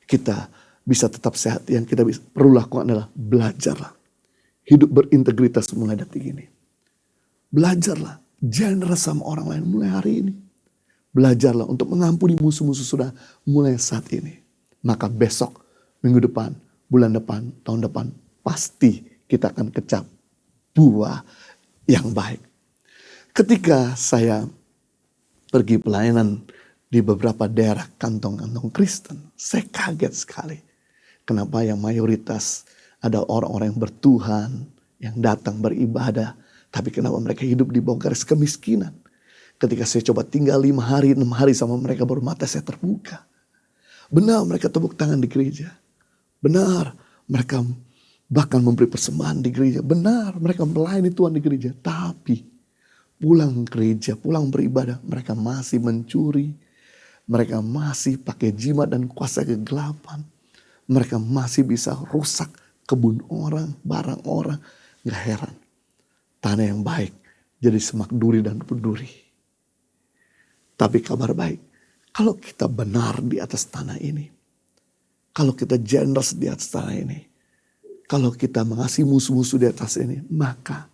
Kita bisa tetap sehat. Yang kita perlu lakukan adalah belajarlah. Hidup berintegritas mulai detik ini. Belajarlah, generous sama orang lain mulai hari ini. Belajarlah untuk mengampuni musuh-musuh sudah mulai saat ini. Maka besok, minggu depan, bulan depan, tahun depan, pasti kita akan kecap buah yang baik. Ketika saya pergi pelayanan di beberapa daerah kantong-kantong Kristen. Saya kaget sekali. Kenapa yang mayoritas ada orang-orang yang bertuhan, yang datang beribadah. Tapi kenapa mereka hidup di bawah garis kemiskinan. Ketika saya coba tinggal 5 hari, 6 hari sama mereka, baru mata saya terbuka. Benar mereka tepuk tangan di gereja. Benar mereka bahkan memberi persembahan di gereja. Benar mereka melayani Tuhan di gereja. Tapi pulang gereja, pulang beribadah, mereka masih mencuri. Mereka masih pakai jimat dan kuasa kegelapan. Mereka masih bisa rusak kebun orang, barang orang. Gak heran. Tanah yang baik jadi semak duri dan berduri. Tapi kabar baik, kalau kita benar di atas tanah ini, kalau kita generous di atas tanah ini, kalau kita mengasihi musuh-musuh di atas ini, maka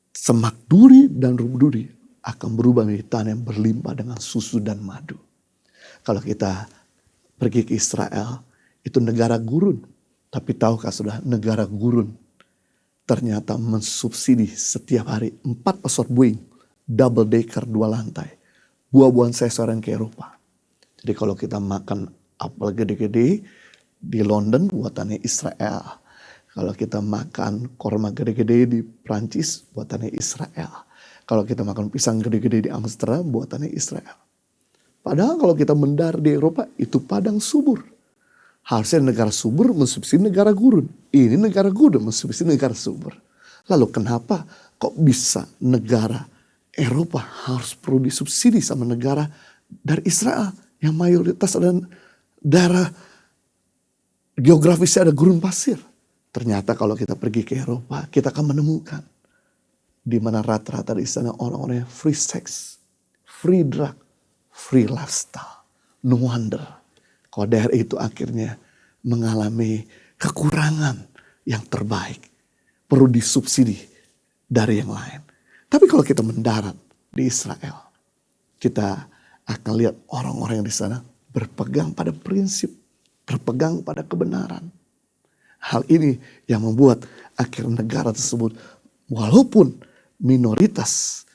semak duri dan duri akan berubah menjadi tanah yang berlimpah dengan susu dan madu. Kalau kita pergi ke Israel, itu negara gurun. Tapi tahukah sudah, negara gurun ternyata mensubsidi setiap hari 4 pesawat Boeing double decker 2 lantai. Buah-buahan saya seorang ke Eropa. Jadi kalau kita makan apel gede-gede di London, buatannya Israel. Kalau kita makan korma gede-gede di Prancis, buatannya Israel. Kalau kita makan pisang gede-gede di Amsterdam, buatannya Israel. Padahal kalau kita mendarat di Eropa, itu padang subur. Harusnya negara subur mensubsidi negara gurun. Ini negara gurun mensubsidi negara subur. Lalu kenapa kok bisa negara Eropa harus perlu disubsidi sama negara dari Israel yang mayoritas ada daerah geografisnya ada gurun pasir. Ternyata kalau kita pergi ke Eropa, kita akan menemukan di mana rata-rata di sana orang-orang yang free sex, free drug, free lifestyle. No wonder kalau daerah itu akhirnya mengalami kekurangan yang terbaik. Perlu disubsidi dari yang lain. Tapi kalau kita mendarat di Israel, kita akan lihat orang-orang yang di sana berpegang pada prinsip, berpegang pada kebenaran. Hal ini yang membuat akhir negara tersebut, walaupun minoritas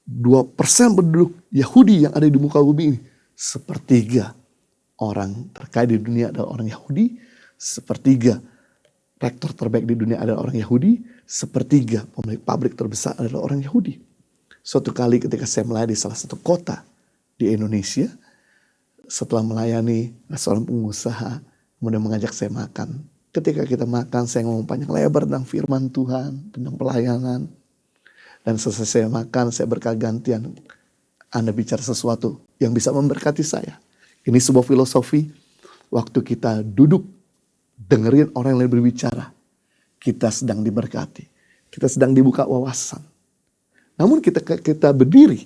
2% penduduk Yahudi yang ada di muka bumi ini, sepertiga orang terkaya di dunia adalah orang Yahudi, sepertiga rektor terbaik di dunia adalah orang Yahudi, sepertiga pemilik pabrik terbesar adalah orang Yahudi. Suatu kali ketika saya melayani di salah satu kota di Indonesia, setelah melayani seorang pengusaha, kemudian mengajak saya makan. Ketika kita makan, saya ngomong panjang lebar tentang firman Tuhan, tentang pelayanan. Dan selesai saya makan, saya berkata gantian, Anda bicara sesuatu yang bisa memberkati saya. Ini sebuah filosofi, waktu kita duduk, dengerin orang lain berbicara, kita sedang diberkati. Kita sedang dibuka wawasan. Namun kita berdiri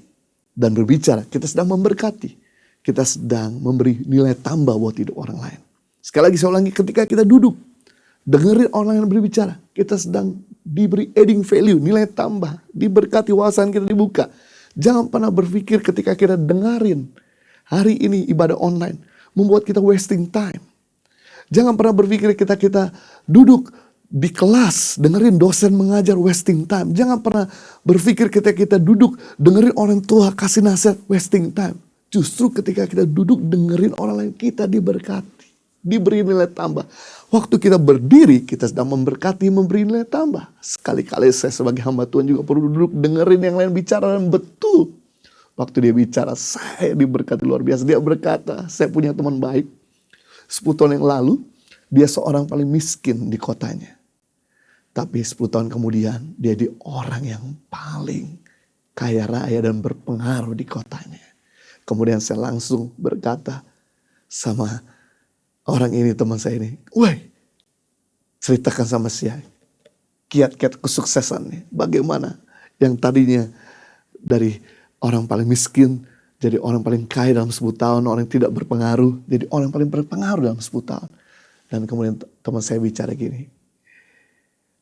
dan berbicara, kita sedang memberkati. Kita sedang memberi nilai tambah buat hidup orang lain. Sekali lagi saya ulangi, ketika kita duduk, dengerin orang yang berbicara, kita sedang diberi adding value, nilai tambah, diberkati, wawasan kita dibuka. Jangan pernah berpikir ketika kita dengerin hari ini ibadah online, membuat kita wasting time. Jangan pernah berpikir kita duduk di kelas, dengerin dosen mengajar wasting time. Jangan pernah berpikir kita duduk, dengerin orang tua kasih nasihat wasting time. Justru ketika kita duduk, dengerin orang lain, kita diberkati, diberi nilai tambah. Waktu kita berdiri, kita sedang memberkati, memberi nilai tambah. Sekali-kali saya sebagai hamba Tuhan juga perlu duduk, dengerin yang lain bicara, dan betul. Waktu dia bicara, saya diberkati luar biasa. Dia berkata, saya punya teman baik. 10 tahun yang lalu, dia seorang paling miskin di kotanya. Tapi 10 tahun kemudian, dia di orang yang paling kaya raya dan berpengaruh di kotanya. Kemudian saya langsung berkata sama orang ini, teman saya ini, "Woi, ceritakan sama saya kiat-kiat kesuksesannya. Bagaimana yang tadinya dari orang paling miskin jadi orang paling kaya dalam 10 tahun, orang yang tidak berpengaruh jadi orang yang paling berpengaruh dalam 10 tahun." Dan kemudian teman saya bicara gini,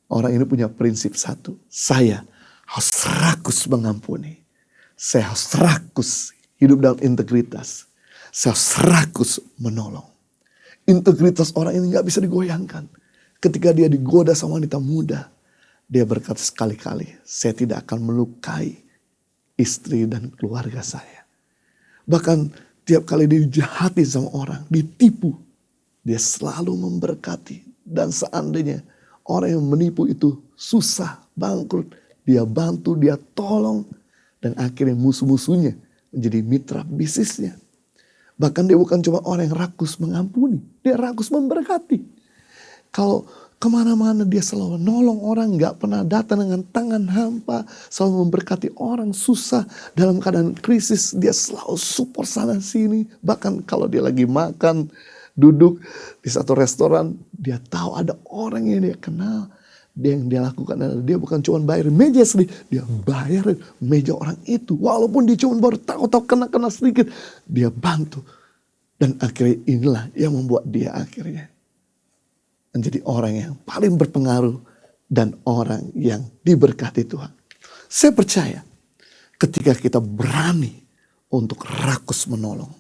orang ini punya prinsip satu, saya harus rakus mengampuni. Saya harus rakus hidup dalam integritas. Saya harus rakus menolong. Integritas orang ini gak bisa digoyangkan. Ketika dia digoda sama wanita muda, dia berkata sekali-kali, saya tidak akan melukai istri dan keluarga saya. Bahkan tiap kali dia dijahati sama orang, ditipu, dia selalu memberkati. Dan seandainya orang yang menipu itu susah, bangkrut, dia bantu, dia tolong. Dan akhirnya musuh-musuhnya menjadi mitra bisnisnya. Bahkan dia bukan cuma orang yang rakus mengampuni, dia rakus memberkati. Kalau kemana-mana dia selalu nolong orang, gak pernah datang dengan tangan hampa, selalu memberkati orang susah dalam keadaan krisis, dia selalu support sana sini. Bahkan kalau dia lagi makan, duduk di satu restoran, dia tahu ada orang yang dia kenal. Yang dia lakukan adalah dia bukan cuma bayar meja sedikit, dia bayar meja orang itu. Walaupun dia cuma baru tahu kena sedikit, dia bantu. Dan akhirnya inilah yang membuat dia akhirnya menjadi orang yang paling berpengaruh dan orang yang diberkati Tuhan. Saya percaya ketika kita berani untuk rakus menolong,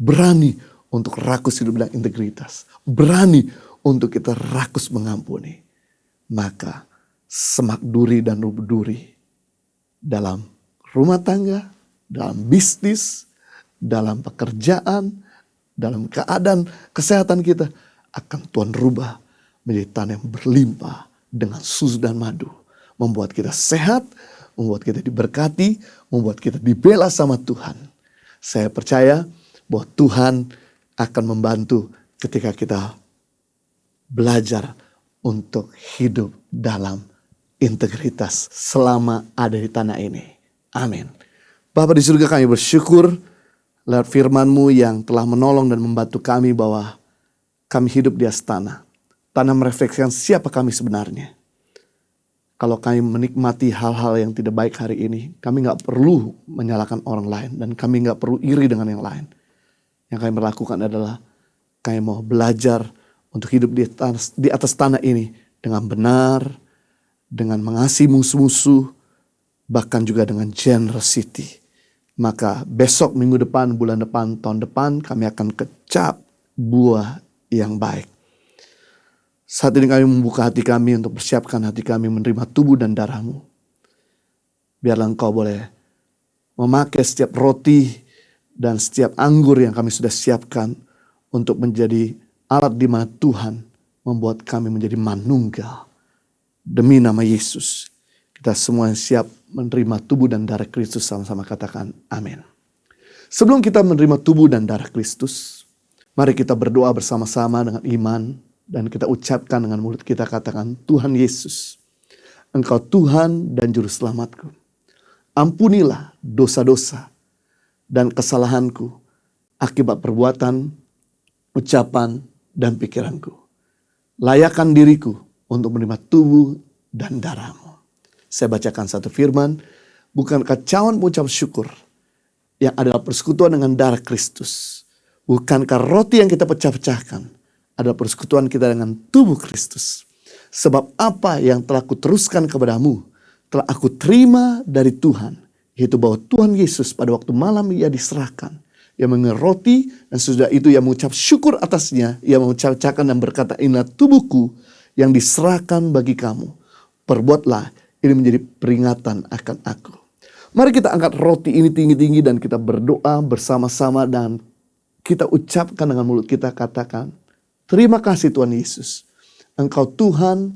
berani untuk rakus hidup dengan integritas, berani untuk kita rakus mengampuni, maka semak duri dan rubuh duri dalam rumah tangga, dalam bisnis, dalam pekerjaan, dalam keadaan kesehatan kita akan Tuhan rubah menjadi tanah yang berlimpah dengan susu dan madu. Membuat kita sehat, membuat kita diberkati, membuat kita dibela sama Tuhan. Saya percaya bahwa Tuhan akan membantu ketika kita belajar untuk hidup dalam integritas selama ada di tanah ini. Amin. Bapa di surga, kami bersyukur lewat firman-Mu yang telah menolong dan membantu kami bahwa kami hidup di atas tanah. Tanah merefleksikan siapa kami sebenarnya. Kalau kami menikmati hal-hal yang tidak baik hari ini, kami gak perlu menyalahkan orang lain. Dan kami gak perlu iri dengan yang lain. Yang kami lakukan adalah kami mau belajar untuk hidup di atas tanah ini dengan benar, dengan mengasihi musuh-musuh, bahkan juga dengan generosity. Maka besok, minggu depan, bulan depan, tahun depan kami akan kecap buah yang baik. Saat ini kami membuka hati kami untuk persiapkan hati kami menerima tubuh dan darah-Mu. Biarlah Engkau boleh memakai setiap roti dan setiap anggur yang kami sudah siapkan untuk menjadi alat di mana Tuhan membuat kami menjadi manunggal. Demi nama Yesus, kita semua yang siap menerima tubuh dan darah Kristus, sama-sama katakan amin. Sebelum kita menerima tubuh dan darah Kristus, mari kita berdoa bersama-sama dengan iman dan kita ucapkan dengan mulut kita, katakan, Tuhan Yesus, Engkau Tuhan dan Juru Selamatku. Ampunilah dosa-dosa dan kesalahanku akibat perbuatan, ucapan, dan pikiranku. Layakkan diriku untuk menerima tubuh dan darah-Mu. Saya bacakan satu firman, bukankah cawan pengucap syukur yang adalah persekutuan dengan darah Kristus? Bukankah roti yang kita pecah-pecahkan adalah persekutuan kita dengan tubuh Kristus? Sebab apa yang telah kuteruskan kepadamu, telah aku terima dari Tuhan, yaitu bahwa Tuhan Yesus pada waktu malam ia diserahkan, ia mengambil roti dan sudah itu ia mengucap syukur atasnya, ia mengucapkan dan berkata, inilah tubuhku yang diserahkan bagi kamu. Perbuatlah ini menjadi peringatan akan aku. Mari kita angkat roti ini tinggi-tinggi dan kita berdoa bersama-sama dan kita ucapkan dengan mulut kita, katakan, terima kasih Tuhan Yesus. Engkau Tuhan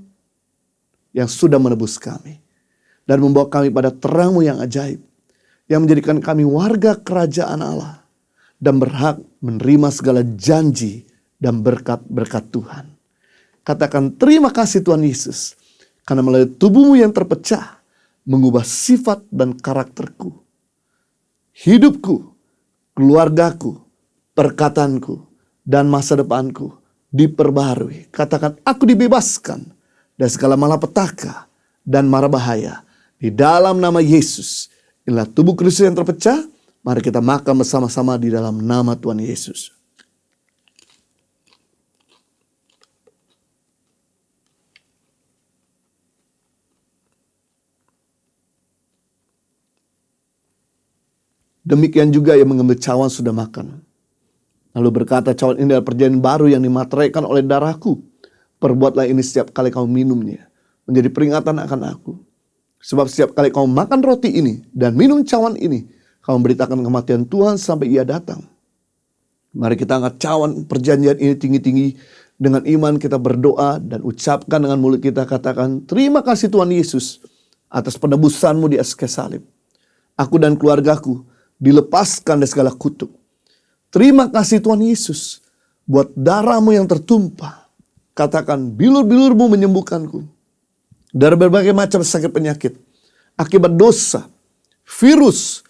yang sudah menebus kami dan membawa kami pada terang-Mu yang ajaib, yang menjadikan kami warga kerajaan Allah dan berhak menerima segala janji dan berkat-berkat Tuhan. Katakan, terima kasih Tuhan Yesus, karena melalui tubuh-Mu yang terpecah, mengubah sifat dan karakterku, hidupku, keluargaku, perkataanku, dan masa depanku diperbaharui. Katakan, aku dibebaskan dari segala malapetaka dan mara bahaya. Di dalam nama Yesus, inilah tubuh Kristus yang terpecah. Mari kita makan bersama-sama di dalam nama Tuhan Yesus. Demikian juga yang mengambil cawan sudah makan. Lalu berkata, cawan ini adalah perjanjian baru yang dimateraikan oleh darahku. Perbuatlah ini setiap kali kamu minumnya, menjadi peringatan akan aku. Sebab setiap kali kamu makan roti ini dan minum cawan ini, kamu beritakan kematian Tuhan sampai ia datang. Mari kita angkat cawan perjanjian ini tinggi-tinggi. Dengan iman kita berdoa dan ucapkan dengan mulut kita, katakan, terima kasih Tuhan Yesus atas penebusanmu di atas kayu salib. Aku dan keluargaku dilepaskan dari segala kutuk. Terima kasih Tuhan Yesus buat darahmu yang tertumpah. Katakan, bilur-bilurmu menyembuhkanku dari berbagai macam sakit penyakit akibat dosa, virus,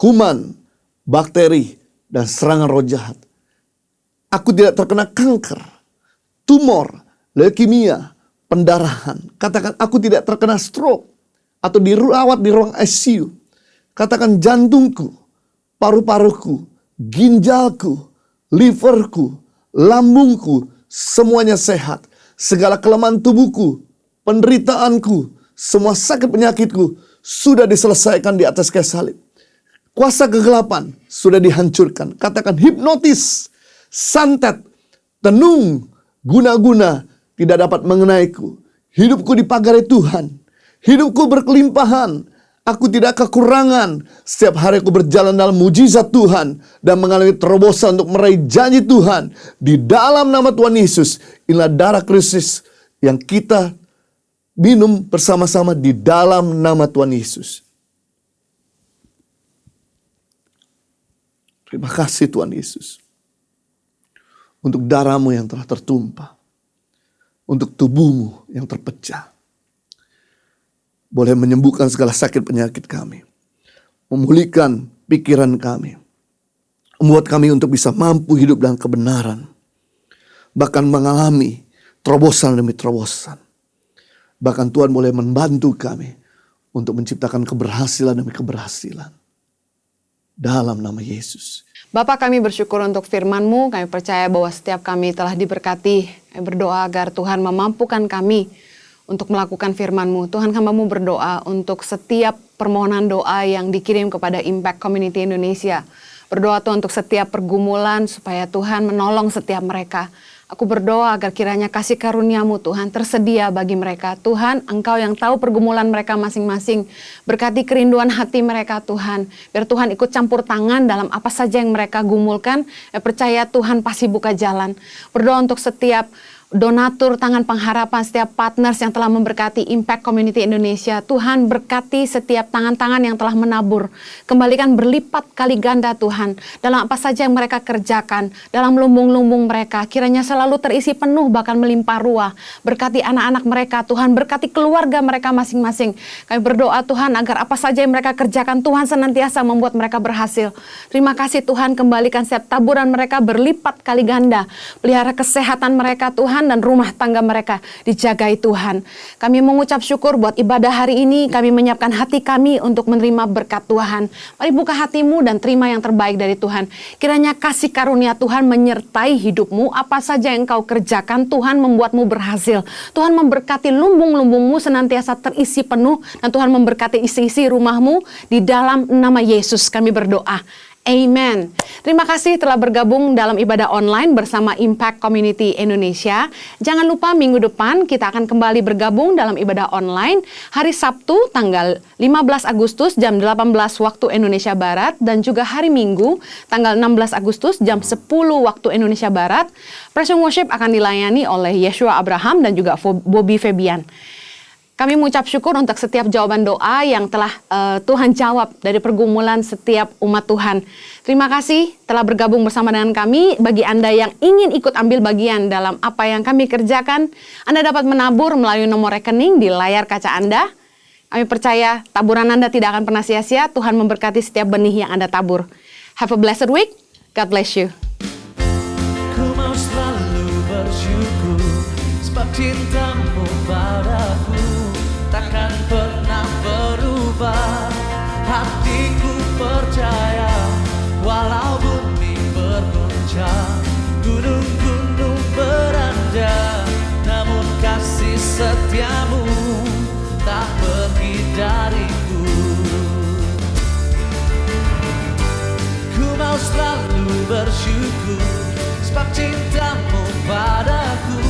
kuman, bakteri, dan serangan roh jahat. Aku tidak terkena kanker, tumor, leukemia, pendarahan. Katakan, aku tidak terkena stroke atau dirawat di ruang ICU. Katakan, jantungku, paru-paruku, ginjalku, liverku, lambungku, semuanya sehat. Segala kelemahan tubuhku, penderitaanku, semua sakit penyakitku sudah diselesaikan di atas kayu salib. Kuasa kegelapan sudah dihancurkan. Katakan, hipnotis, santet, tenung, guna-guna tidak dapat mengenaiku. Hidupku dipagari Tuhan. Hidupku berkelimpahan. Aku tidak kekurangan. Setiap hari aku berjalan dalam mujizat Tuhan dan mengalami terobosan untuk meraih janji Tuhan. Di dalam nama Tuhan Yesus, inilah darah Kristus yang kita minum bersama-sama di dalam nama Tuhan Yesus. Terima kasih Tuhan Yesus untuk darahmu yang telah tertumpah, untuk tubuhmu yang terpecah. Boleh menyembuhkan segala sakit penyakit kami, memulihkan pikiran kami, membuat kami untuk bisa mampu hidup dalam kebenaran, bahkan mengalami terobosan demi terobosan. Bahkan Tuhan boleh membantu kami untuk menciptakan keberhasilan demi keberhasilan. Dalam nama Yesus. Bapak, kami bersyukur untuk firman-Mu. Kami percaya bahwa setiap kami telah diberkati. Kami berdoa agar Tuhan memampukan kami untuk melakukan firman-Mu. Tuhan, hamba-Mu berdoa untuk setiap permohonan doa yang dikirim kepada Impact Community Indonesia. Berdoa Tuhan untuk setiap pergumulan supaya Tuhan menolong setiap mereka. Aku berdoa agar kiranya kasih karunia-Mu Tuhan tersedia bagi mereka. Tuhan, Engkau yang tahu pergumulan mereka masing-masing. Berkati kerinduan hati mereka Tuhan. Biar Tuhan ikut campur tangan dalam apa saja yang mereka gumulkan. Percaya Tuhan pasti buka jalan. Berdoa untuk setiap donatur tangan pengharapan, setiap partners yang telah memberkati Impact Community Indonesia. Tuhan, berkati setiap tangan-tangan yang telah menabur. Kembalikan berlipat kali ganda Tuhan. Dalam apa saja yang mereka kerjakan, dalam lumbung-lumbung mereka, kiranya selalu terisi penuh bahkan melimpah ruah. Berkati anak-anak mereka Tuhan, berkati keluarga mereka masing-masing. Kami berdoa Tuhan agar apa saja yang mereka kerjakan, Tuhan senantiasa membuat mereka berhasil. Terima kasih Tuhan, kembalikan setiap taburan mereka berlipat kali ganda. Pelihara kesehatan mereka Tuhan, dan rumah tangga mereka dijagai Tuhan. Kami mengucap syukur buat ibadah hari ini. Kami menyiapkan hati kami untuk menerima berkat Tuhan. Mari buka hatimu dan terima yang terbaik dari Tuhan. Kiranya kasih karunia Tuhan menyertai hidupmu. Apa saja yang kau kerjakan, Tuhan membuatmu berhasil. Tuhan memberkati lumbung-lumbungmu senantiasa terisi penuh. Dan Tuhan memberkati isi-isi rumahmu. Di dalam nama Yesus kami berdoa. Amen. Terima kasih telah bergabung dalam ibadah online bersama Impact Community Indonesia. Jangan lupa minggu depan kita akan kembali bergabung dalam ibadah online hari Sabtu tanggal 15 Agustus jam 18 waktu Indonesia Barat dan juga hari Minggu tanggal 16 Agustus jam 10 waktu Indonesia Barat. Praise and Worship akan dilayani oleh Yeshua Abraham dan juga Bobby Febian. Kami mengucap syukur untuk setiap jawaban doa yang telah Tuhan jawab dari pergumulan setiap umat Tuhan. Terima kasih telah bergabung bersama dengan kami. Bagi Anda yang ingin ikut ambil bagian dalam apa yang kami kerjakan, Anda dapat menabur melalui nomor rekening di layar kaca Anda. Kami percaya taburan Anda tidak akan pernah sia-sia. Tuhan memberkati setiap benih yang Anda tabur. Have a blessed week. God bless you. Ku mau selalu bersyukur sebab cintamu padaku takkan pernah berubah. Hatiku percaya walau bumi berguncang, gunung-gunung beranda, namun kasih setiamu tak pergi dariku. Ku mau selalu bersyukur sebab cintamu padaku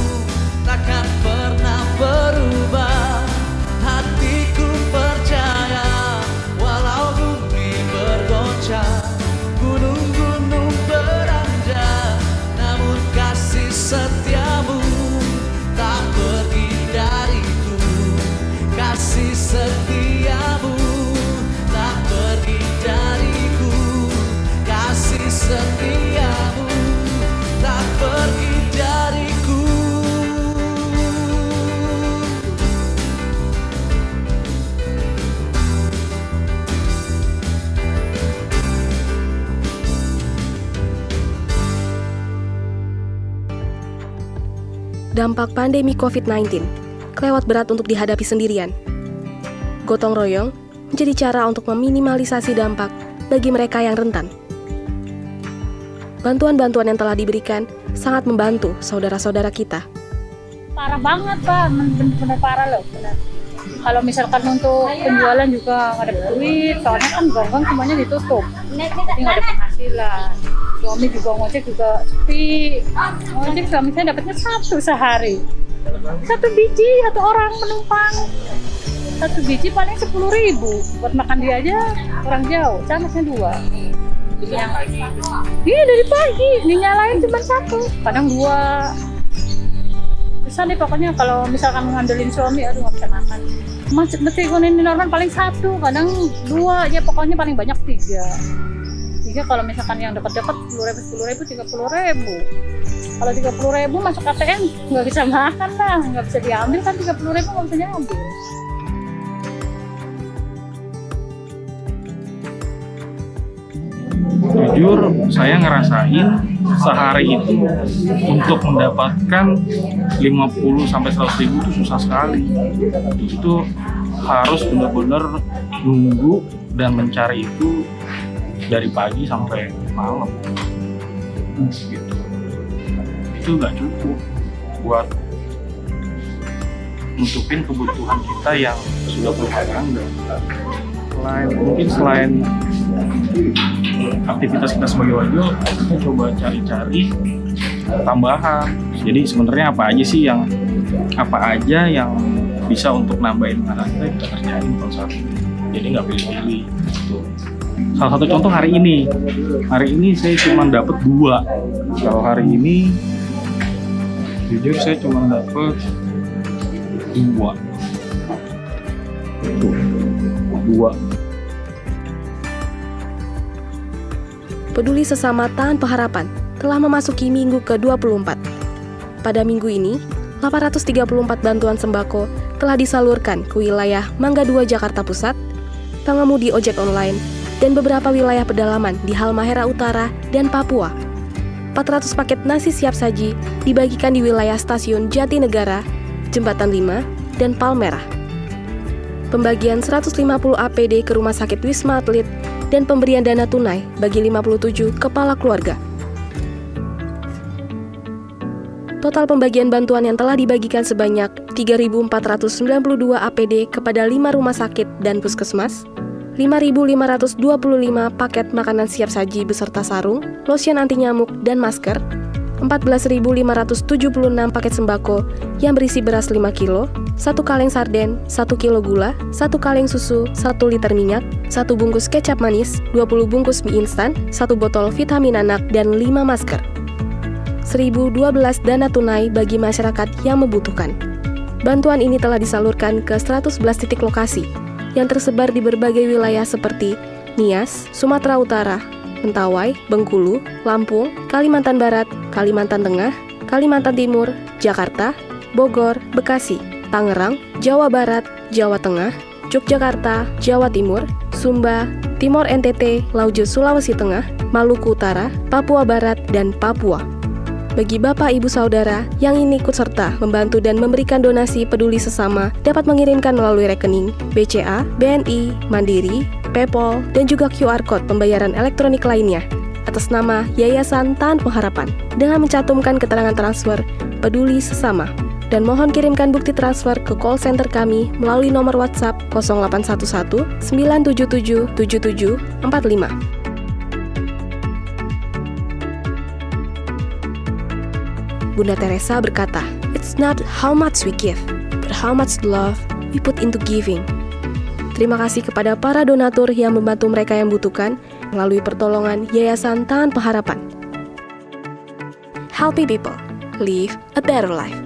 takkan pernah berubah. Hatiku percaya dampak pandemi COVID-19, kelewat berat untuk dihadapi sendirian. Gotong royong menjadi cara untuk meminimalisasi dampak bagi mereka yang rentan. Bantuan-bantuan yang telah diberikan sangat membantu saudara-saudara kita. Parah banget Pak, benar-benar parah loh. Kalau misalkan untuk penjualan juga nggak ada duit, soalnya kan gang-gang semuanya ditutup, jadi nggak ada penghasilan. Suami juga ngojek juga sepi. Ngojek suami saya dapatnya 1 sehari. 1 biji, 1 orang penumpang. 1 biji paling 10.000. Buat makan dia aja orang jauh, anaknya 2. Iya dari pagi, dinyalain cuma 1, kadang 2. Susah deh pokoknya kalau misalkan ngandelin suami, aduh nggak bisa makan. Mesti ini normal paling 1, kadang 2, ya pokoknya paling banyak 3 kalau misalkan yang dekat-dekat 10.000, 30.000. Kalau 30.000 masuk ATM nggak bisa makan lah, nggak bisa diambil kan 30.000 nggak bisa diambil. Jujur, saya ngerasain sehari itu untuk mendapatkan 50 sampai 100 ribu itu susah sekali. Itu harus benar-benar nunggu dan mencari itu dari pagi sampai malam. Gitu. Itu nggak cukup buat nutupin kebutuhan kita yang sudah beragam. Selain aktivitas kita sebagai wajib, kita coba cari-cari tambahan. Jadi sebenarnya apa aja yang bisa untuk nambahin makanan kita kerjain kalau saat ini. Jadi nggak pilih-pilih. Gitu. Salah satu contoh hari ini saya cuma dapat 2. Kalau hari ini jujur saya cuma dapat 2. Itu 2. Peduli Sesama Tanpa Harapan telah memasuki minggu ke-24. Pada minggu ini, 834 bantuan sembako telah disalurkan ke wilayah Mangga 2 Jakarta Pusat, pengemudi ojek online, dan beberapa wilayah pedalaman di Halmahera Utara dan Papua. 400 paket nasi siap saji dibagikan di wilayah stasiun Jatinegara, Jembatan 5, dan Palmerah. Pembagian 150 APD ke Rumah Sakit Wisma Atlet dan pemberian dana tunai bagi 57 kepala keluarga. Total pembagian bantuan yang telah dibagikan sebanyak 3.492 APD kepada 5 rumah sakit dan puskesmas, 5.525 paket makanan siap saji beserta sarung, lotion anti nyamuk, dan masker, 14.576 paket sembako yang berisi beras 5 kilo, 1 kaleng sarden, 1 kilo gula, 1 kaleng susu, 1 liter minyak, 1 bungkus kecap manis, 20 bungkus mie instan, 1 botol vitamin anak, dan 5 masker. 1.012 dana tunai bagi masyarakat yang membutuhkan. Bantuan ini telah disalurkan ke 111 titik lokasi yang tersebar di berbagai wilayah seperti Nias, Sumatera Utara, Mentawai, Bengkulu, Lampung, Kalimantan Barat, Kalimantan Tengah, Kalimantan Timur, Jakarta, Bogor, Bekasi, Tangerang, Jawa Barat, Jawa Tengah, Yogyakarta, Jawa Timur, Sumba, Timor NTT, Laujo Sulawesi Tengah, Maluku Utara, Papua Barat, dan Papua. Bagi Bapak Ibu Saudara yang ingin ikut serta membantu dan memberikan donasi peduli sesama dapat mengirimkan melalui rekening BCA, BNI, Mandiri, PayPal, dan juga QR Code pembayaran elektronik lainnya atas nama Yayasan Tanpa Harapan dengan mencantumkan keterangan transfer peduli sesama. Dan mohon kirimkan bukti transfer ke call center kami melalui nomor WhatsApp 0811 977 7745. Bunda Teresa berkata, "It's not how much we give, but how much love we put into giving." Terima kasih kepada para donatur yang membantu mereka yang membutuhkan melalui pertolongan Yayasan Tanpa Harapan. Helping people live a better life.